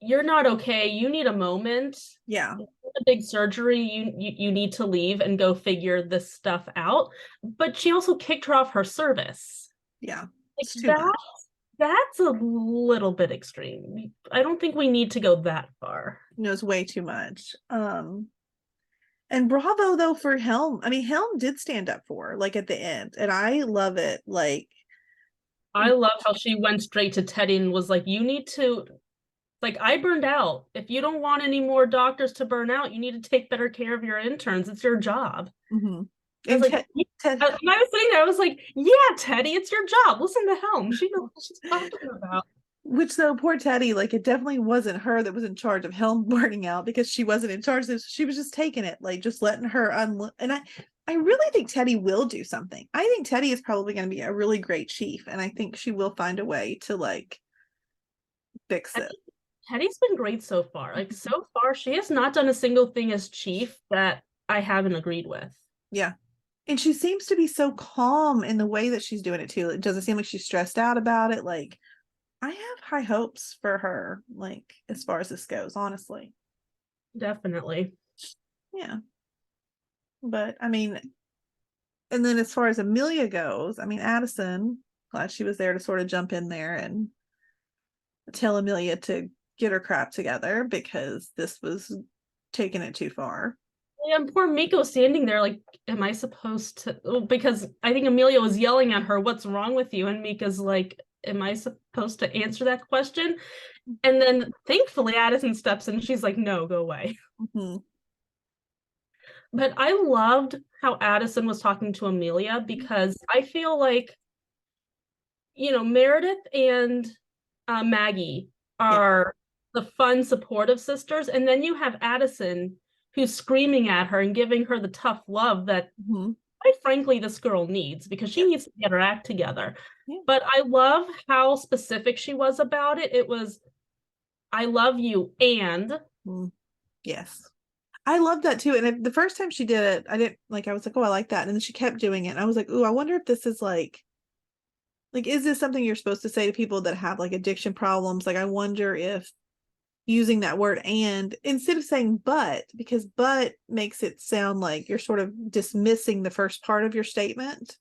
"You're not okay. You need a moment. Yeah, a big surgery. You need to leave and go figure this stuff out." But she also kicked her off her service. Yeah, like that's a little bit extreme. I don't think we need to go that far. It's way too much. And bravo though for Helm. I mean, Helm did stand up for her, like at the end, and I love it. Like, I love how she went straight to Teddy and was like, you need to, like, I burned out. If you don't want any more doctors to burn out, you need to take better care of your interns. It's your job. Mm-hmm. I was like, when I was sitting there, I was like, yeah, Teddy, it's your job. Listen to Helm. She knows what she's talking about. Which, though, poor Teddy, like, it definitely wasn't her that was in charge of Helm burning out because she wasn't in charge. She was just taking it, like, just letting her and I really think Teddy will do something. I think Teddy is probably going to be a really great chief, and I think she will find a way to, like, fix it. Teddy's been great so far. Like, so far, she has not done a single thing as chief that I haven't agreed with. Yeah. And she seems to be so calm in the way that she's doing it, too. It doesn't seem like she's stressed out about it. Like, I have high hopes for her, like, as far as this goes, honestly. Definitely. Yeah. But, I mean, and then as far as Amelia goes, I mean, Addison, glad she was there to sort of jump in there and tell Amelia to get her crap together because this was taking it too far. Yeah, and poor Miko standing there like, am I supposed to? Well, because I think Amelia was yelling at her, what's wrong with you? And Mika's like, am I supposed to answer that question? And then thankfully Addison steps in and she's like, no, go away. Mm-hmm. But I loved how Addison was talking to Amelia because I feel like, Meredith and Maggie are the fun, supportive sisters. And then you have Addison who's screaming at her and giving her the tough love that, quite frankly, this girl needs because she needs to get her act together. Yeah. But I love how specific she was about it. It was, I love you, and. Yes. I love that too. And the first time she did it, I was like, oh, I like that. And then she kept doing it. And I was like, ooh, I wonder if this is like, is this something you're supposed to say to people that have like addiction problems? Like, I wonder if using that word and instead of saying but, because but makes it sound like you're sort of dismissing the first part of your statement,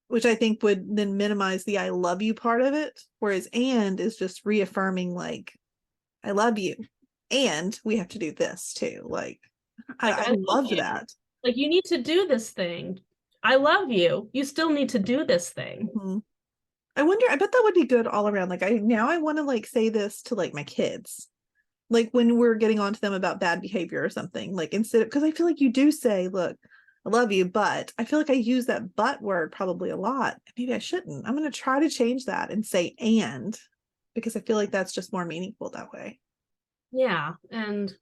which I think would then minimize the I love you part of it. Whereas and is just reaffirming like, I love you. And we have to do this too. Like I love that. Like, you need to do this thing. I love you. You still need to do this thing. Mm-hmm. I bet that would be good all around. Like I want to like say this to like my kids. Like when we're getting on to them about bad behavior or something, like instead of, because I feel like you do say, look, I love you, but I feel like I use that but word probably a lot. Maybe I shouldn't. I'm going to try to change that and say and, because I feel like that's just more meaningful that way. Yeah. And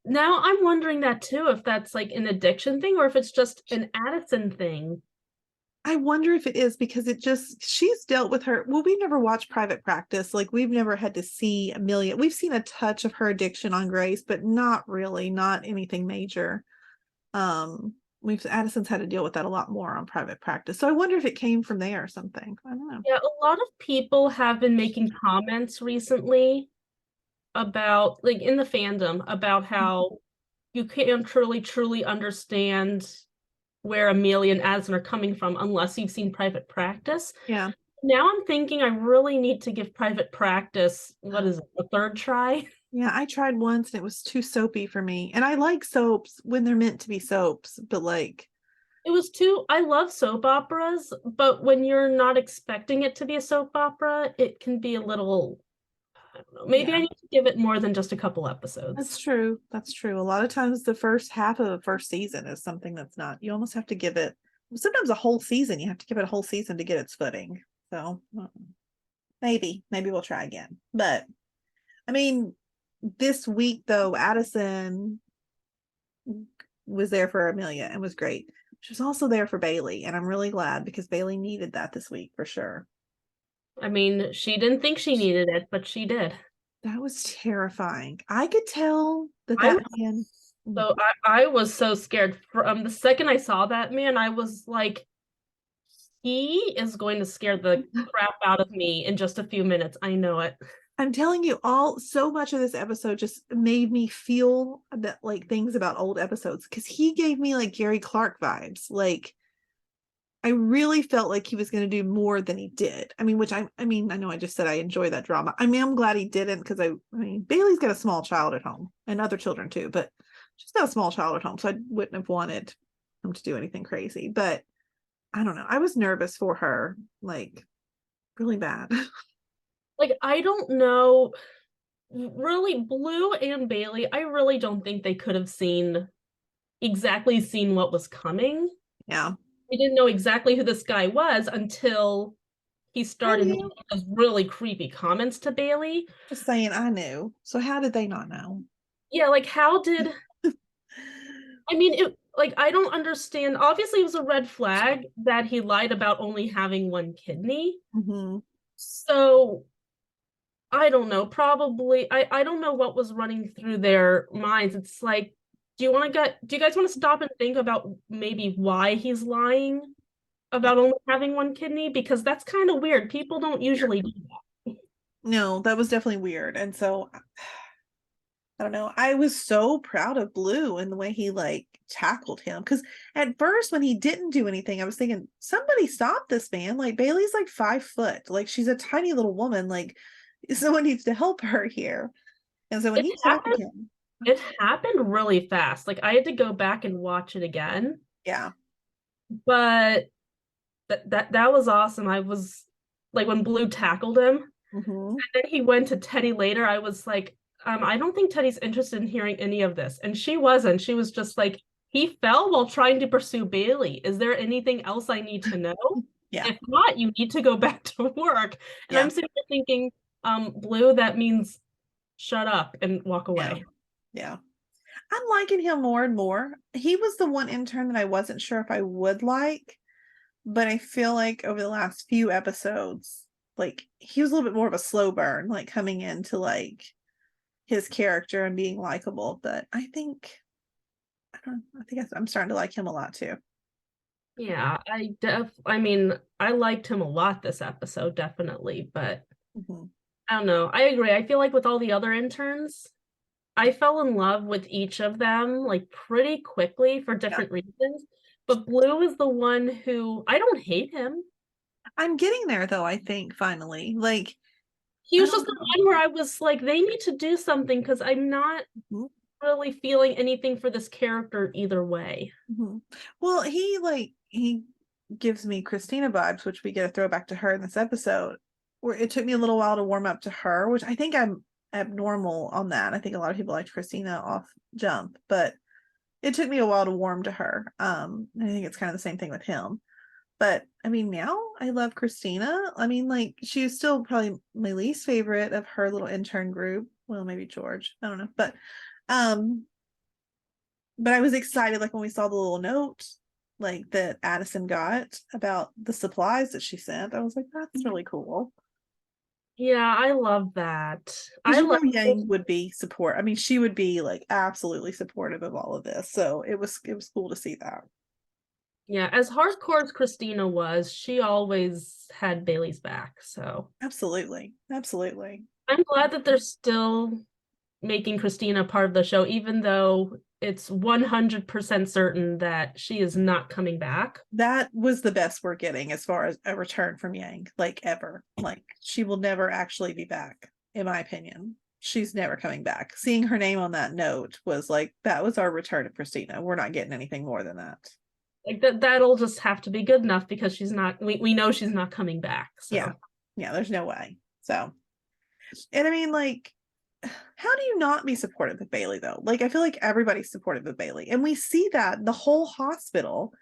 now I'm wondering that too, if that's like an addiction thing or if it's just an Addison thing. I wonder if it is because she's dealt with her. Well, we never watched Private Practice. Like we've never had to see Amelia. We've seen a touch of her addiction on Grace, but not really, not anything major. Addison's had to deal with that a lot more on Private Practice. So I wonder if it came from there or something. I don't know. Yeah, a lot of people have been making comments recently about, like in the fandom, about how you can't truly understand where Amelia and Addison are coming from unless you've seen Private Practice. Yeah. Now I'm thinking I really need to give Private Practice, what is it, a third try? Yeah, I tried once and it was too soapy for me. And I like soaps when they're meant to be soaps, but like It was too, I love soap operas, but when you're not expecting it to be a soap opera, it can be a little, I don't know, maybe I Yeah. need to give it more than just a couple episodes. That's true. That's true. A lot of times the first half of the first season is something that's not, you almost have to give it, sometimes a whole season, you have to give it a whole season to get its footing. So maybe we'll try again. But I mean, this week though, Addison was there for Amelia and was great. She was also there for Bailey, and I'm really glad because Bailey needed that this week for sure. I mean, she didn't think she needed it, but she did. That was terrifying. I could tell that I that was man. so I was so scared from the second I saw that man. I was like, he is going to scare the crap out of me in just a few minutes. I know it. I'm telling you, all so much of this episode just made me feel that like things about old episodes because he gave me like Gary Clark vibes. Like I really felt like he was going to do more than he did. I mean, I mean, I know I just said I enjoy that drama. I mean, I'm glad he didn't because I mean, Bailey's got a small child at home and other children too, but she's got a small child at home, so I wouldn't have wanted him to do anything crazy. But I don't know. I was nervous for her, like really bad. Like, I don't know. Really, Blue and Bailey, I really don't think they could have exactly seen what was coming. Yeah. We didn't know exactly who this guy was until he I started making knew. those really creepy comments to Bailey. Just saying, I knew. So how did they not know? Yeah, like how did I mean it like I don't understand. Obviously it was a red flag that he lied about only having one kidney. Mm-hmm. So I don't know, probably I don't know what was running through their minds. It's like, do you guys want to stop and think about maybe why he's lying about only having one kidney? Because that's kind of weird. People don't usually do that. No, that was definitely weird. And so I don't know. I was so proud of Blue and the way he like tackled him. Because at first, when he didn't do anything, I was thinking, somebody stop this man. Like Bailey's like 5 foot. Like she's a tiny little woman. Like someone needs to help her here. And so when It he tackled happened him, it happened really fast. Like I had to go back and watch it again. yeah. But that was awesome. I was like when Blue tackled him, Mm-hmm. and then he went to Teddy later. I was like, I don't think Teddy's interested in hearing any of this. And she wasn't. She was just like, he fell while trying to pursue Bailey. Is there anything else I need to know? Yeah. If not, you need to go back to work. And Yeah. I'm sitting there thinking, Blue, that means shut up and walk Yeah. away. Yeah. I'm liking him more and more. He was the one intern that I wasn't sure if I would like, but I feel like over the last few episodes, like he was a little bit more of a slow burn, like coming into like his character and being likable. But I think I'm starting to like him a lot too. Yeah, I mean, I liked him a lot this episode, definitely, but Mm-hmm. I don't know. I agree. I feel like with all the other interns, I fell in love with each of them like pretty quickly for Yeah. different reasons. But Blue is the one who I don't hate him. I'm getting there though, I think finally. Like He I was don't just the one where I was like, they need to do something because I'm not know. really feeling anything for this character either way. Mm-hmm. Well, he gives me Christina vibes, which we get a throwback to her in this episode, where it took me a little while to warm up to her, which I think I'm abnormal on that. I think a lot of people liked Christina off jump, but it took me a while to warm to her. I think it's kind of the same thing with him. But I mean, now I love Christina. I mean, like she's still probably my least favorite of her little intern group. Well, maybe George. I don't know, um, but I was excited like when we saw the little note like that Addison got about the supplies that she sent. I was like, that's really cool. Yeah, I love that. Because I you know like Yang would be support. I mean, she would be like absolutely supportive of all of this. So it was cool to see that. Yeah, as hardcore as Christina was, she always had Bailey's back. So Absolutely. Absolutely. I'm glad that they're still making Christina part of the show, even though it's 100% certain that she is not coming back. That was the best we're getting as far as a return from Yang, like ever. Like she will never actually be back, in my opinion. She's never coming back. Seeing her name on that note was like, that was our return of Christina. We're not getting anything more than that. Like that'll just have to be good enough because she's not, we know she's not coming back. So Yeah, there's no way. So, and I mean, like, how do you not be supportive of Bailey though? Like, I feel like everybody's supportive of Bailey, and we see that the whole hospital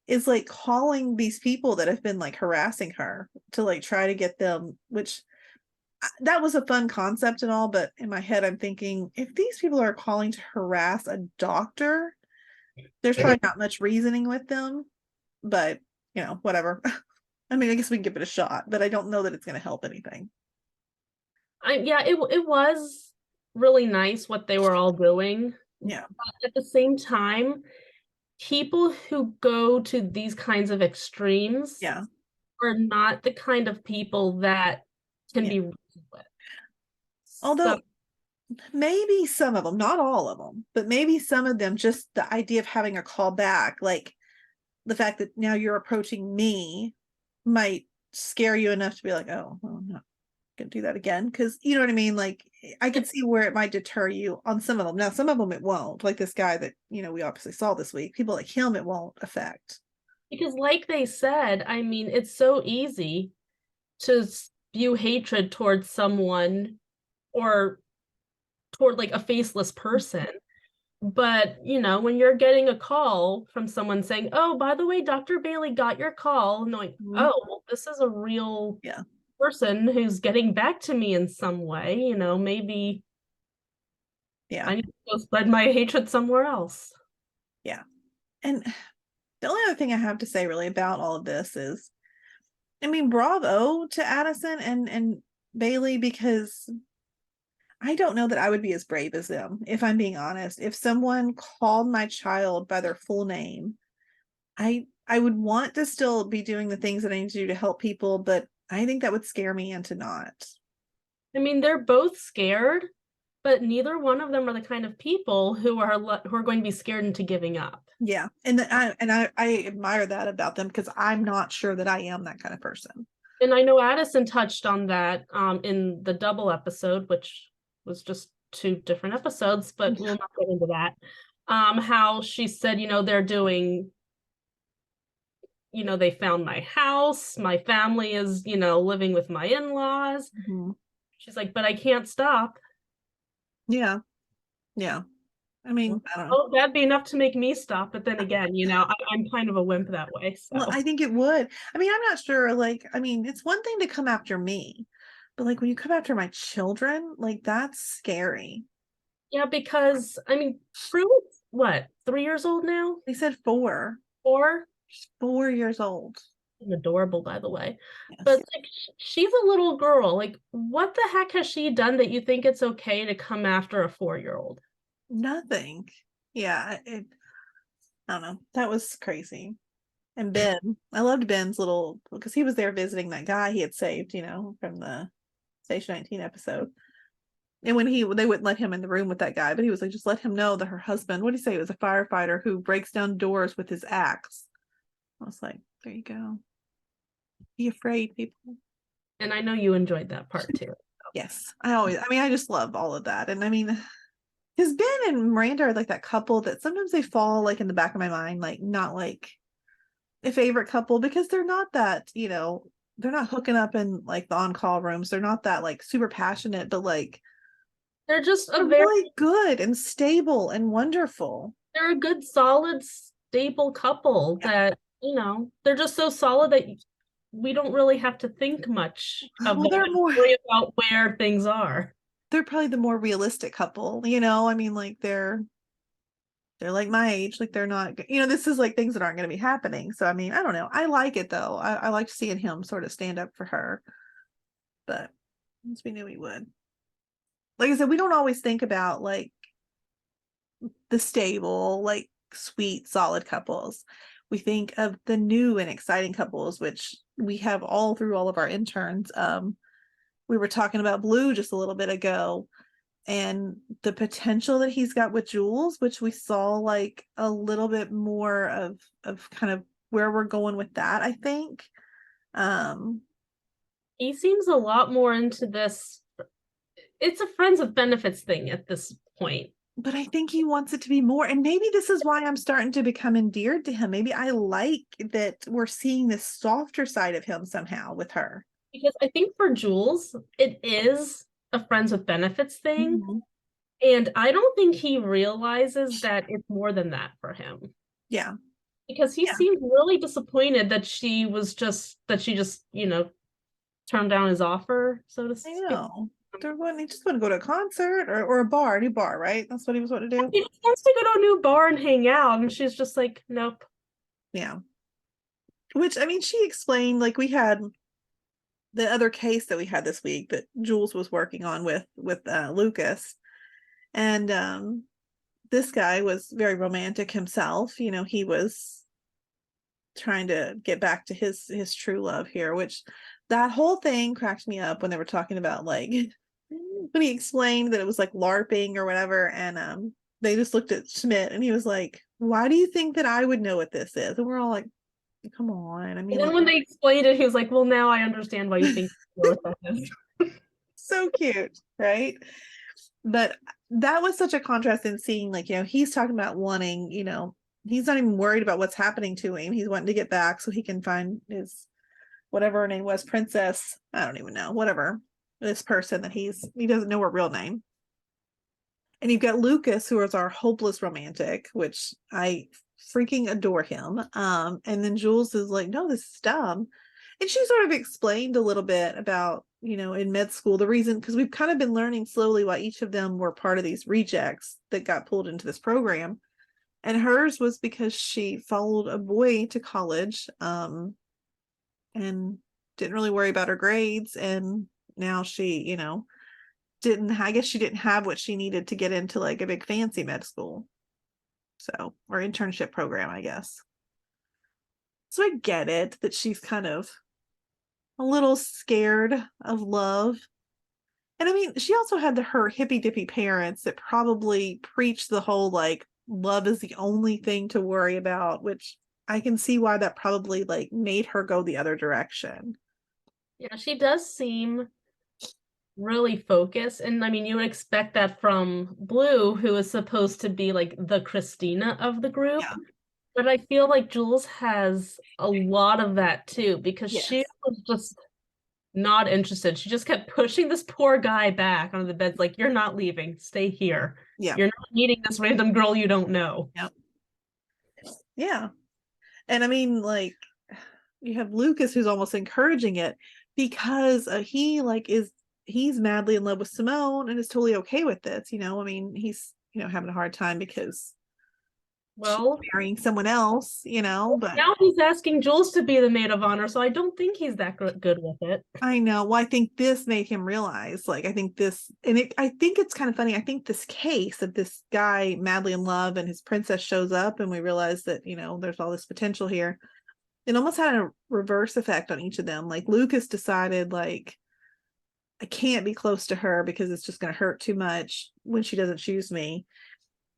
is like calling these people that have been like harassing her to like try to get them, which that was a fun concept and all, but in my head I'm thinking, if these people are calling to harass a doctor, there's probably not much reasoning with them, but whatever. I mean, I guess we can give it a shot, but I don't know that it's going to help anything. It was really nice what they were all doing. Yeah. But at the same time, people who go to these kinds of extremes Yeah. are not the kind of people that can be reasoned with. Although So, maybe some of them, not all of them, but maybe some of them, just the idea of having a call back, like the fact that now you're approaching me might scare you enough to be like, oh, well, I'm not gonna do that again. Because you know what I mean? Like, I could see where it might deter you on some of them. Now, some of them it won't. Like this guy that, we obviously saw this week. People like him, it won't affect. because like they said, I mean, it's so easy to spew hatred towards someone or toward like a faceless person. But, when you're getting a call from someone saying, oh, by the way, Dr. Bailey got your call, and like, oh, well, this is a real person who's getting back to me in some way, maybe I need to go spread my hatred somewhere else. Yeah. And the only other thing I have to say really about all of this is, I mean, bravo to Addison and Bailey, because I don't know that I would be as brave as them, if I'm being honest. If someone called my child by their full name, I would want to still be doing the things that I need to do to help people, but I think that would scare me into not. I mean, they're both scared, but neither one of them are the kind of people who are going to be scared into giving up. Yeah, and I admire that about them, because I'm not sure that I am that kind of person. And I know Addison touched on that in the double episode, which was just 2 different episodes, but we'll not get into that. How she said, they're doing, they found my house, my family is, living with my in-laws. She's like, but I can't stop. Yeah. I mean, I don't know. Oh, that'd be enough to make me stop. But then again, I'm kind of a wimp that way. So. Well, I think it would. I mean, I'm not sure. Like, I mean, it's one thing to come after me, but like when you come after my children, like that's scary. Yeah, because I mean, Pruitt's what, 3 years old now? They said 4. 4? She's 4 years old. Adorable, by the way. Yes. But like, she's a little girl. Like, what the heck has she done that you think it's okay to come after a 4-year-old? Nothing. Yeah, I don't know. That was crazy. And Ben, I loved Ben's little, because he was there visiting that guy he had saved, from the Station 19 episode. And when they wouldn't let him in the room with that guy, but he was like, just let him know that her husband, what did he say? It was a firefighter who breaks down doors with his axe. I was like, there you go. Be afraid, people. And I know you enjoyed that part too. Yes. I just love all of that. And I mean, because Ben and Miranda are like that couple that sometimes they fall like in the back of my mind, like not like a favorite couple, because they're not that, they're not hooking up in like the on-call rooms. They're not that like super passionate, but like they're just really good and stable and wonderful. They're a good, solid, stable couple that, they're just so solid that we don't really have to think much of them. They're more worry about where things are. They're probably the more realistic couple, I mean, like they're like my age, like they're not, this is like things that aren't going to be happening. So I mean, I don't know. I like it though. I like seeing him sort of stand up for her, but once we knew he would. Like I said, we don't always think about like the stable, like sweet, solid couples. We think of the new and exciting couples, which we have all through all of our interns. We were talking about Blue just a little bit ago, and the potential that he's got with Jules, which we saw like a little bit more of kind of where we're going with that, I think. He seems a lot more into this. It's a friends with benefits thing at this point. but I think he wants it to be more. And maybe this is why I'm starting to become endeared to him. Maybe I like that we're seeing this softer side of him somehow with her. Because I think for Jules, it is a friends with benefits thing. Mhm. And I don't think he realizes that it's more than that for him. Yeah. Because he Yeah. seemed really disappointed that she just, turned down his offer, so to I speak. know. He just want to go to a concert or a bar, a new bar, right? That's what he was wanting to do. He just wants to go to a new bar and hang out, and she's just like, nope. Yeah. Which, I mean, she explained, like, we had the other case that we had this week that Jules was working on with Lucas. And this guy was very romantic himself. He was trying to get back to his true love here, which that whole thing cracked me up when they were talking about, like, when he explained that it was like LARPing or whatever, and they just looked at Schmidt and he was like, why do you think that I would know what this is? And we're all like, come on. I mean, And then like, when they explained it, he was like, well, now I understand why you think what that is. so cute, right? But that was such a contrast in seeing, like, he's talking about wanting, he's not even worried about what's happening to him. He's wanting to get back so he can find his, whatever her name was, princess, I don't even know, whatever, this person that he doesn't know her real name. And you've got Lucas, who is our hopeless romantic, which I freaking adore him. And then Jules is like, no, this is dumb. And she sort of explained a little bit about, in med school, the reason, because we've kind of been learning slowly why each of them were part of these rejects that got pulled into this program. And hers was because she followed a boy to college, and didn't really worry about her grades. And now she, I guess she didn't have what she needed to get into like a big fancy med school. So, or internship program, I guess. So I get it that she's kind of a little scared of love. And I mean, she also had her hippy dippy parents that probably preached the whole, like, love is the only thing to worry about, which I can see why that probably, like, made her go the other direction. Yeah, she does seem really focused. And I mean, you would expect that from Blue, who is supposed to be like the Christina of the group. Yeah. But I feel like Jules has a lot of that too, because she Yes. was just not interested. She just kept pushing this poor guy back onto the bed, like, you're not leaving, stay here. Yeah. You're not meeting this random girl you don't know. Yep. Yeah. And I mean, like, you have Lucas who's almost encouraging it because he's madly in love with Simone and is totally okay with this. I mean, he's, having a hard time because Well, she's marrying someone else, but now he's asking Jules to be the maid of honor, so I don't think he's that good with it. I know. Well, I think this made him realize, like, I think this, and I think it's kind of funny. I think this case of this guy madly in love and his princess shows up and we realize that, there's all this potential here. It almost had a reverse effect on each of them. Like, Lucas decided, like, I can't be close to her because it's just going to hurt too much when she doesn't choose me.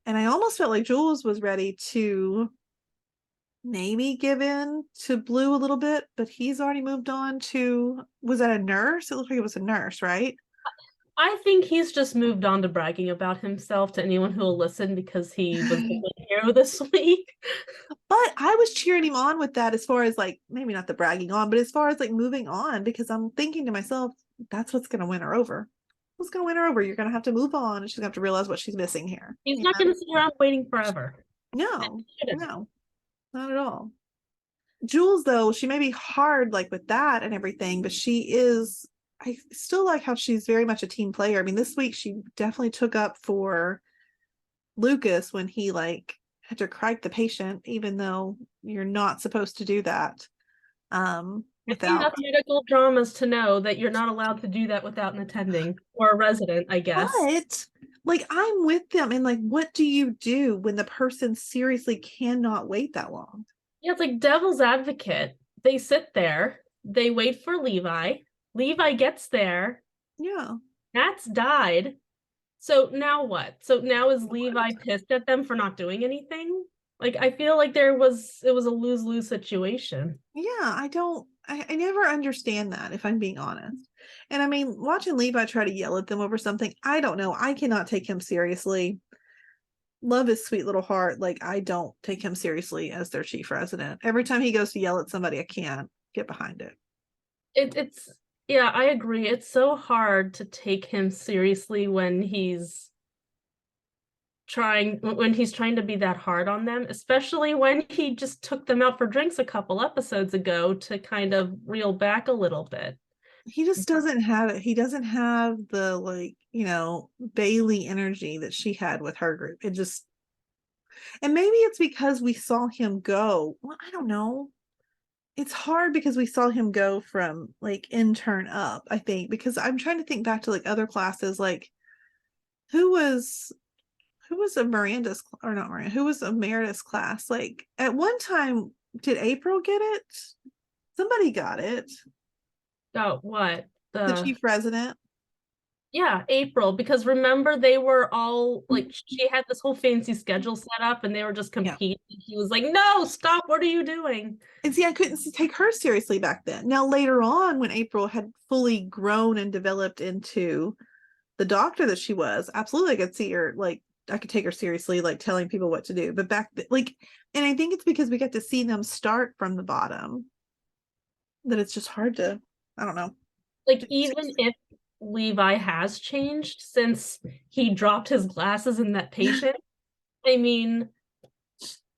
And I almost felt like Jules was ready to maybe give in to Blue a little bit, but he's already moved on to, was that a nurse? It looked like it was a nurse, right? I think he's just moved on to bragging about himself to anyone who will listen because he was the good hero this week. But I was cheering him on with that, as far as, like, maybe not the bragging on, but as far as, like, moving on, because I'm thinking to myself, that's what's going to win her over. What's going to win her over? You're going to have to move on, and she's going to have to realize what she's missing here. He's not going to sit around waiting forever. No, not at all. Jules, though, she may be hard, like, with that and everything, but I still like how she's very much a team player. I mean, this week she definitely took up for Lucas when he, like, had to crike the patient, even though you're not supposed to do that. I think that's medical dramas to know that you're not allowed to do that without an attending or a resident, I guess. But, like, I'm with them, and, like, what do you do when the person seriously cannot wait that long? Yeah, it's like devil's advocate. They sit there, they wait for Levi. Levi gets there. Yeah. Nat's died. So now what? So now is Levi pissed at them for not doing anything? Like, I feel like it was a lose-lose situation. Yeah, I never understand that, if I'm being honest. And I mean, watching Levi try to yell at them over something, I don't know. I cannot take him seriously. love his sweet little heart. Like, I don't take him seriously as their chief resident. Every time he goes to yell at somebody, I can't get behind it. It's yeah, I agree. It's so hard to take him seriously when he's trying to be that hard on them, especially when he just took them out for drinks a couple episodes ago to kind of reel back a little bit. He just doesn't have it. He doesn't have the, like, Bailey energy that she had with her group. It just, and maybe it's because we saw him go. Well, I don't know. It's hard because we saw him go from like intern up, I think, because I'm trying to think back to like other classes, like who was a Miranda's, or not Miranda, who was a Meredith's class? Like at one time, did April get it? Somebody got it. Oh, what? The chief resident. Yeah, April, because remember they were all like, she had this whole fancy schedule set up and they were just competing. Yeah. He was like, no, stop, what are you doing? And see, I couldn't take her seriously back then. Now later on, when April had fully grown and developed into the doctor that she was, absolutely I could see her, like I could take her seriously, like telling people what to do. But back like, and I think it's because we get to see them start from the bottom that it's just hard to, I don't know. Like even if Levi has changed since he dropped his glasses in that patient, I mean,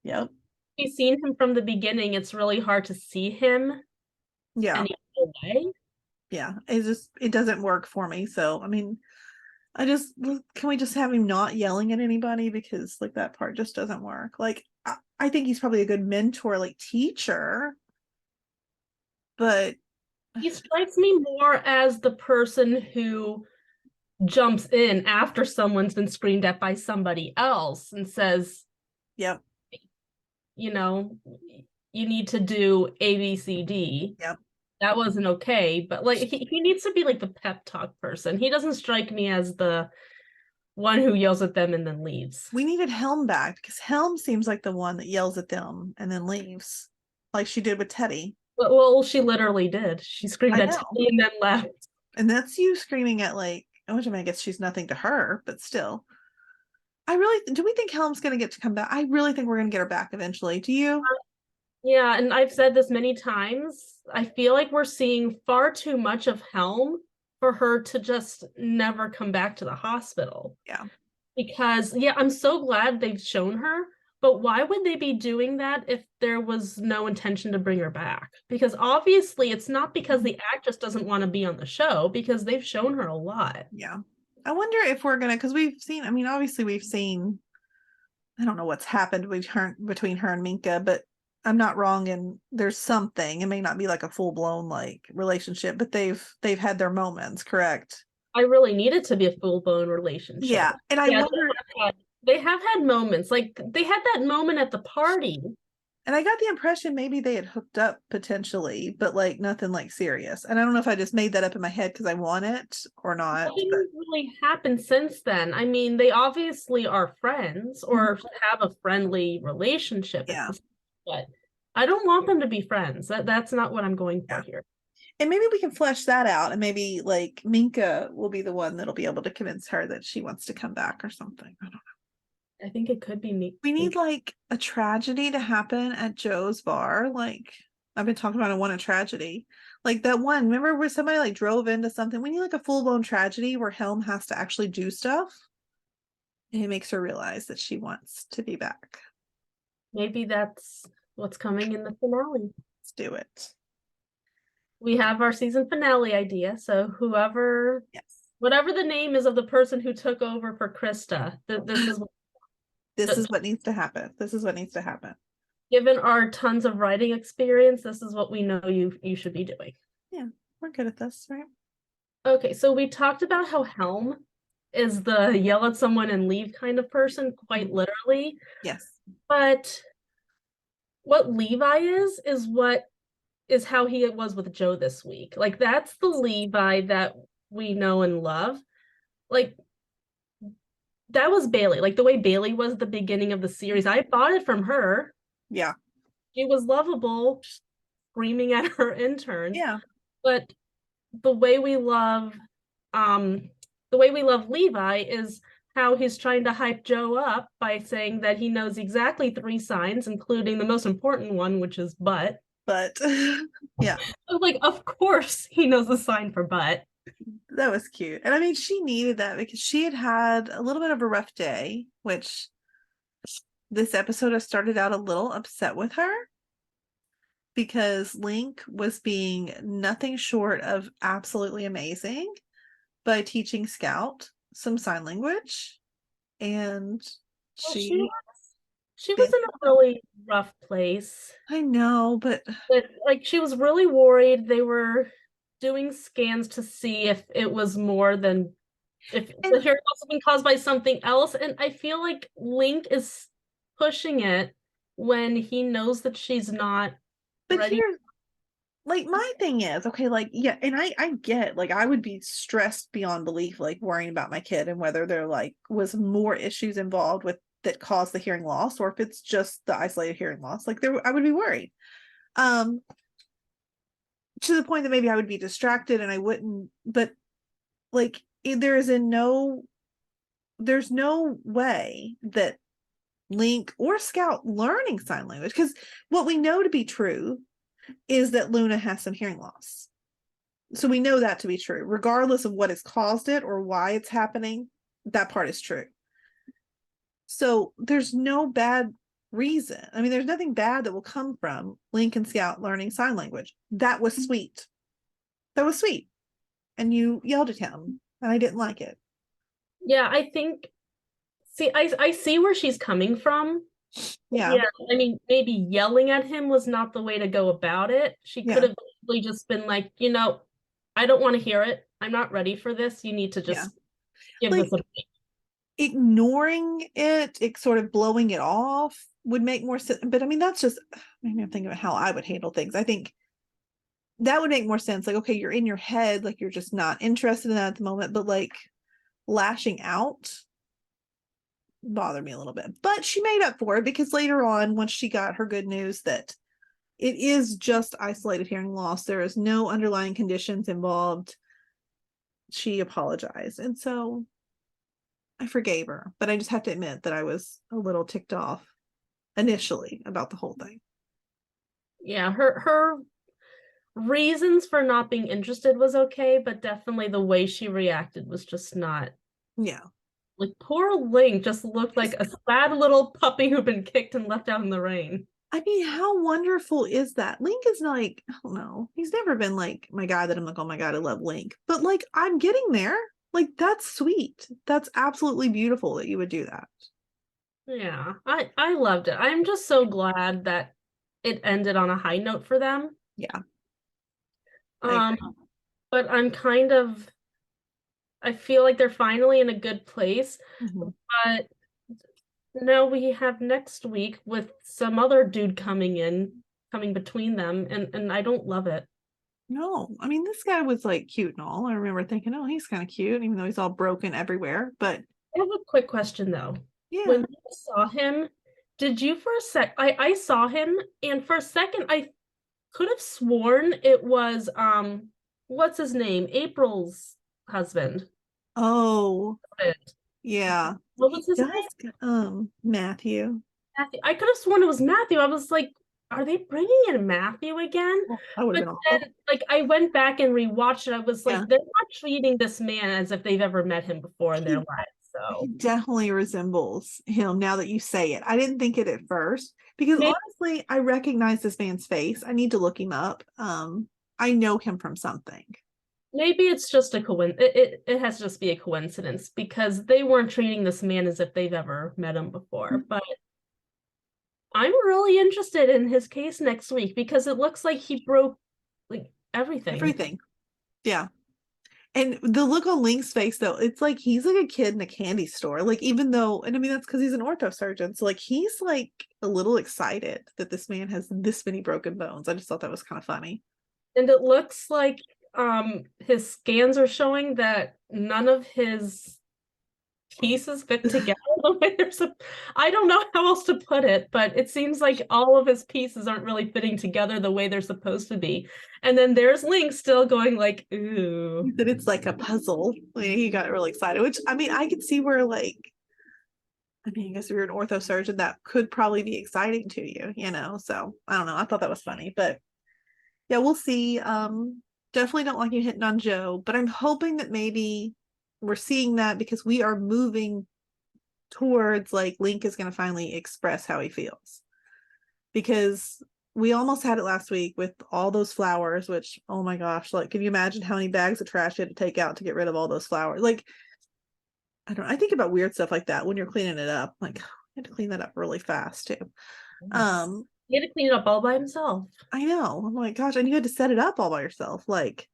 yep, we've seen him from the beginning. It's really hard to see him any other way. Yeah, it doesn't work for me. So I mean, can we just have him not yelling at anybody, because like that part just doesn't work. Like I think he's probably a good mentor, like teacher, but he strikes me more as the person who jumps in after someone's been screamed at by somebody else and says, yep, you need to do A, B, C, D. Yep. That wasn't okay. But like he needs to be like the pep talk person. He doesn't strike me as the one who yells at them and then leaves. We needed Helm back, because Helm seems like the one that yells at them and then leaves, like she did with Teddy. Well, she literally did. She screamed at Teddy and then left. And that's you screaming at, like, which I mean, I guess she's nothing to her, but still. Do we think Helm's going to get to come back? I really think we're going to get her back eventually. Do you? Yeah, and I've said this many times. I feel like we're seeing far too much of Helm for her to just never come back to the hospital. Yeah. Because, yeah, I'm so glad they've shown her, but why would they be doing that if there was no intention to bring her back? Because obviously it's not because the actress doesn't want to be on the show, because they've shown her a lot. Yeah. I wonder if we're going to, because we've seen, I mean, obviously we've seen, I don't know what's happened between her and Minka, but I'm not wrong, and there's something. It may not be like a full-blown like relationship, but they've had their moments, correct? I really need it to be a full-blown relationship. Yeah, and I wonder, they have had moments, like they had that moment at the party. And I got the impression maybe they had hooked up potentially, but like nothing like serious. And I don't know if I just made that up in my head because I want it or not. What didn't really happen since then? I mean, they obviously are friends or have a friendly relationship. Yeah. But I don't want them to be friends. That's not what I'm going for here. And maybe we can flesh that out, and maybe like Minka will be the one that'll be able to convince her that she wants to come back or something. I don't know. I think it could be me. We need like a tragedy to happen at Joe's bar. Like I've been talking about, I want a tragedy. Like that one, remember where somebody like drove into something? We need like a full-blown tragedy where Helm has to actually do stuff. And it makes her realize that she wants to be back. Maybe that's what's coming in the finale. Let's do it. We have our season finale idea. So whatever the name is of the person who took over for Krista, this is what needs to happen. This is what needs to happen. Given our tons of writing experience, this is what we know you should be doing. Yeah, we're good at this, right? Okay, so we talked about how Helm is the yell at someone and leave kind of person, quite literally. Yes. But what Levi is how he was with Joe this week. Like, that's the Levi that we know and love. Like, that was Bailey. Like, the way Bailey was at the beginning of the series, I bought it from her. Yeah. She was lovable, screaming at her intern. Yeah. But the way we love Levi is how he's trying to hype Joe up by saying that he knows exactly 3 signs, including the most important one, which is butt. But yeah, Like, of course he knows the sign for butt. that was cute. And I mean, she needed that because she had had a little bit of a rough day, which this episode has started out a little upset with her because Link was being nothing short of absolutely amazing by teaching Scout some sign language. And Well, she she was in a really rough place. I know, but like she was really worried. They were doing scans to see if it was more than if the hearing loss had been caused by something else. And I feel like Link is pushing it when he knows that she's not ready. here, like, my thing is, okay, like, yeah, and I get, like, I would be stressed beyond belief, like, worrying about my kid and whether there, like, was more issues involved with that caused the hearing loss, or if it's just the isolated hearing loss. Like, I would be worried. To the point that maybe I would be distracted and I wouldn't, but, like, there's no way that Link or Scout learning sign language, because what we know to be true is that Luna has some hearing loss. So we know that to be true, regardless of what has caused it or why it's happening. That part is true. So there's no bad reason. I mean, there's nothing bad that will come from Link and Scout learning sign language. That was sweet. That was sweet. And you yelled at him, and I didn't like it. Yeah, I think, see, I see where she's coming from. Yeah. I mean, maybe yelling at him was not the way to go about it. She could have really just been like, I don't want to hear it. I'm not ready for this. You need to just give this a break. Ignoring it, sort of blowing it off would make more sense. But I mean, that's just, maybe I'm thinking about how I would handle things. I think that would make more sense. Like, okay, you're in your head, like you're just not interested in that at the moment, but like lashing out bothered me a little bit. But she made up for it because later on, once she got her good news that it is just isolated hearing loss, there is no underlying conditions involved, she apologized. And so I forgave her, but I just have to admit that I was a little ticked off initially about the whole thing. Yeah, her reasons for not being interested was okay, but definitely the way she reacted was just not. Yeah. Like, poor Link just looked like a sad little puppy who'd been kicked and left out in the rain. I mean, how wonderful is that? Link is like, I don't know, he's never been like my guy that I'm like, oh my God, I love Link. But like, I'm getting there. Like, that's sweet. That's absolutely beautiful that you would do that. Yeah, I loved it. I'm just so glad that it ended on a high note for them. Yeah. But I'm kind of, I feel like they're finally in a good place. Mm-hmm. But no, we have next week with some other dude coming between them, and I don't love it. No, I mean, this guy was like cute and all. I remember thinking, oh, he's kind of cute, even though he's all broken everywhere. But I have a quick question though. yeah, When you saw him, did you for a sec? I saw him, and for a second, I could have sworn it was what's his name? April's husband. oh, yeah. What was his name? Matthew. Matthew. I could have sworn it was Matthew. I was like, are they bringing in Matthew again? Oh, but then, like, I went back and rewatched it. I was like, they're not treating this man as if they've ever met him before in their lives. So he definitely resembles him now that you say it. I didn't think it at first because honestly, I recognize this man's face. I need to look him up. I know him from something. Maybe it's just a coincidence. It has to just be a coincidence because they weren't treating this man as if they've ever met him before. But I'm really interested in his case next week because it looks like he broke like everything. Everything. Yeah. And the look on Link's face, though, it's like he's like a kid in a candy store. Like, even though, and I mean, that's because he's an ortho surgeon. So, like, he's like a little excited that this man has this many broken bones. I just thought that was kind of funny. And it looks like his scans are showing that none of his pieces fit together the way they're I don't know how else to put it, but it seems like all of his pieces aren't really fitting together the way they're supposed to be. And then there's Link still going like, ooh. That it's like a puzzle. He got really excited, which I mean, I could see where like I mean, I guess if you're an ortho surgeon, that could probably be exciting to you, so I don't know. I thought that was funny, but yeah, we'll see. Definitely don't like you hitting on Joe, but I'm hoping that maybe we're seeing that because we are moving towards like Link is going to finally express how he feels, because we almost had it last week with all those flowers, which, oh my gosh, like, can you imagine how many bags of trash you had to take out to get rid of all those flowers? Like, I don't know. I think about weird stuff like that when you're cleaning it up. Like, I had to clean that up really fast too. He had to clean it up all by himself. I know. I'm like, gosh, and you had to set it up all by yourself. Like,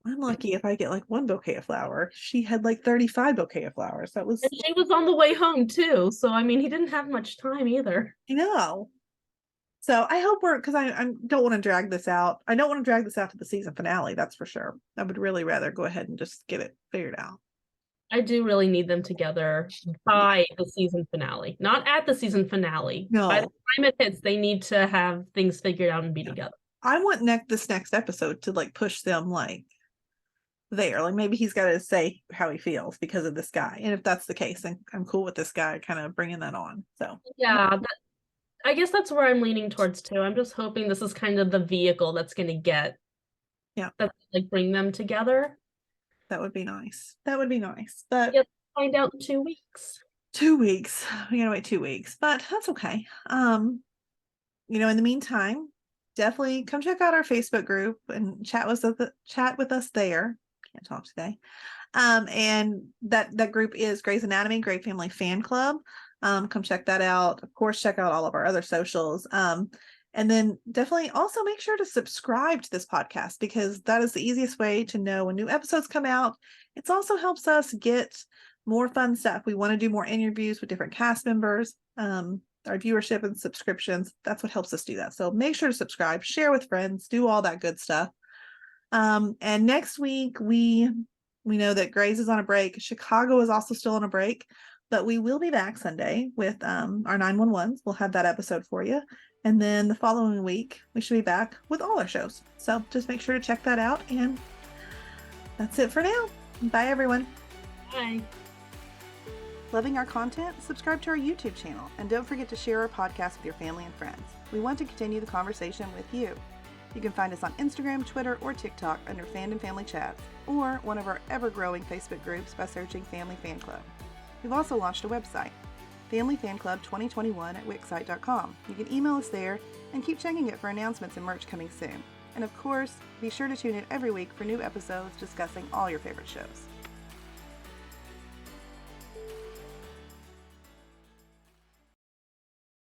I'm lucky if I get like one bouquet of flowers. She had like 35 bouquet of flowers. That was, And she was on the way home too. So I mean, he didn't have much time either. I know. So I hope because I don't want to drag this out. I don't want to drag this out to the season finale. That's for sure. I would really rather go ahead and just get it figured out. I do really need them together by the season finale, not at the season finale. No. By the time it hits, they need to have things figured out and be together. I want this next episode to like push them like there. Like maybe he's got to say how he feels because of this guy. And if that's the case, then I'm cool with this guy kind of bringing that on. So yeah, I guess that's where I'm leaning towards too. I'm just hoping this is kind of the vehicle that's going to get, like bring them together. That would be nice. That would be nice. But find out in 2 weeks. 2 weeks. We gotta wait 2 weeks, but that's okay. In the meantime, definitely come check out our Facebook group and chat with us there. Can't talk today. And that group is Grey's Anatomy, Grey Family Fan Club. Come check that out. Of course, check out all of our other socials. And then definitely also make sure to subscribe to this podcast, because that is the easiest way to know when new episodes come out. It also helps us get more fun stuff. We want to do more interviews with different cast members, our viewership and subscriptions. That's what helps us do that. So make sure to subscribe, share with friends, do all that good stuff. And next week, we know that Grey's is on a break. Chicago is also still on a break, but we will be back Sunday with our 911s. We'll have that episode for you. And then the following week, we should be back with all our shows. So just make sure to check that out. And that's it for now. Bye, everyone. Bye. Loving our content? Subscribe to our YouTube channel. And don't forget to share our podcast with your family and friends. We want to continue the conversation with you. You can find us on Instagram, Twitter, or TikTok under Fandom Family Chats, or one of our ever-growing Facebook groups by searching Family Fan Club. We've also launched a website, Family Fan Club 2021 at wixsite.com. You can email us there and keep checking it for announcements and merch coming soon. And of course, be sure to tune in every week for new episodes discussing all your favorite shows.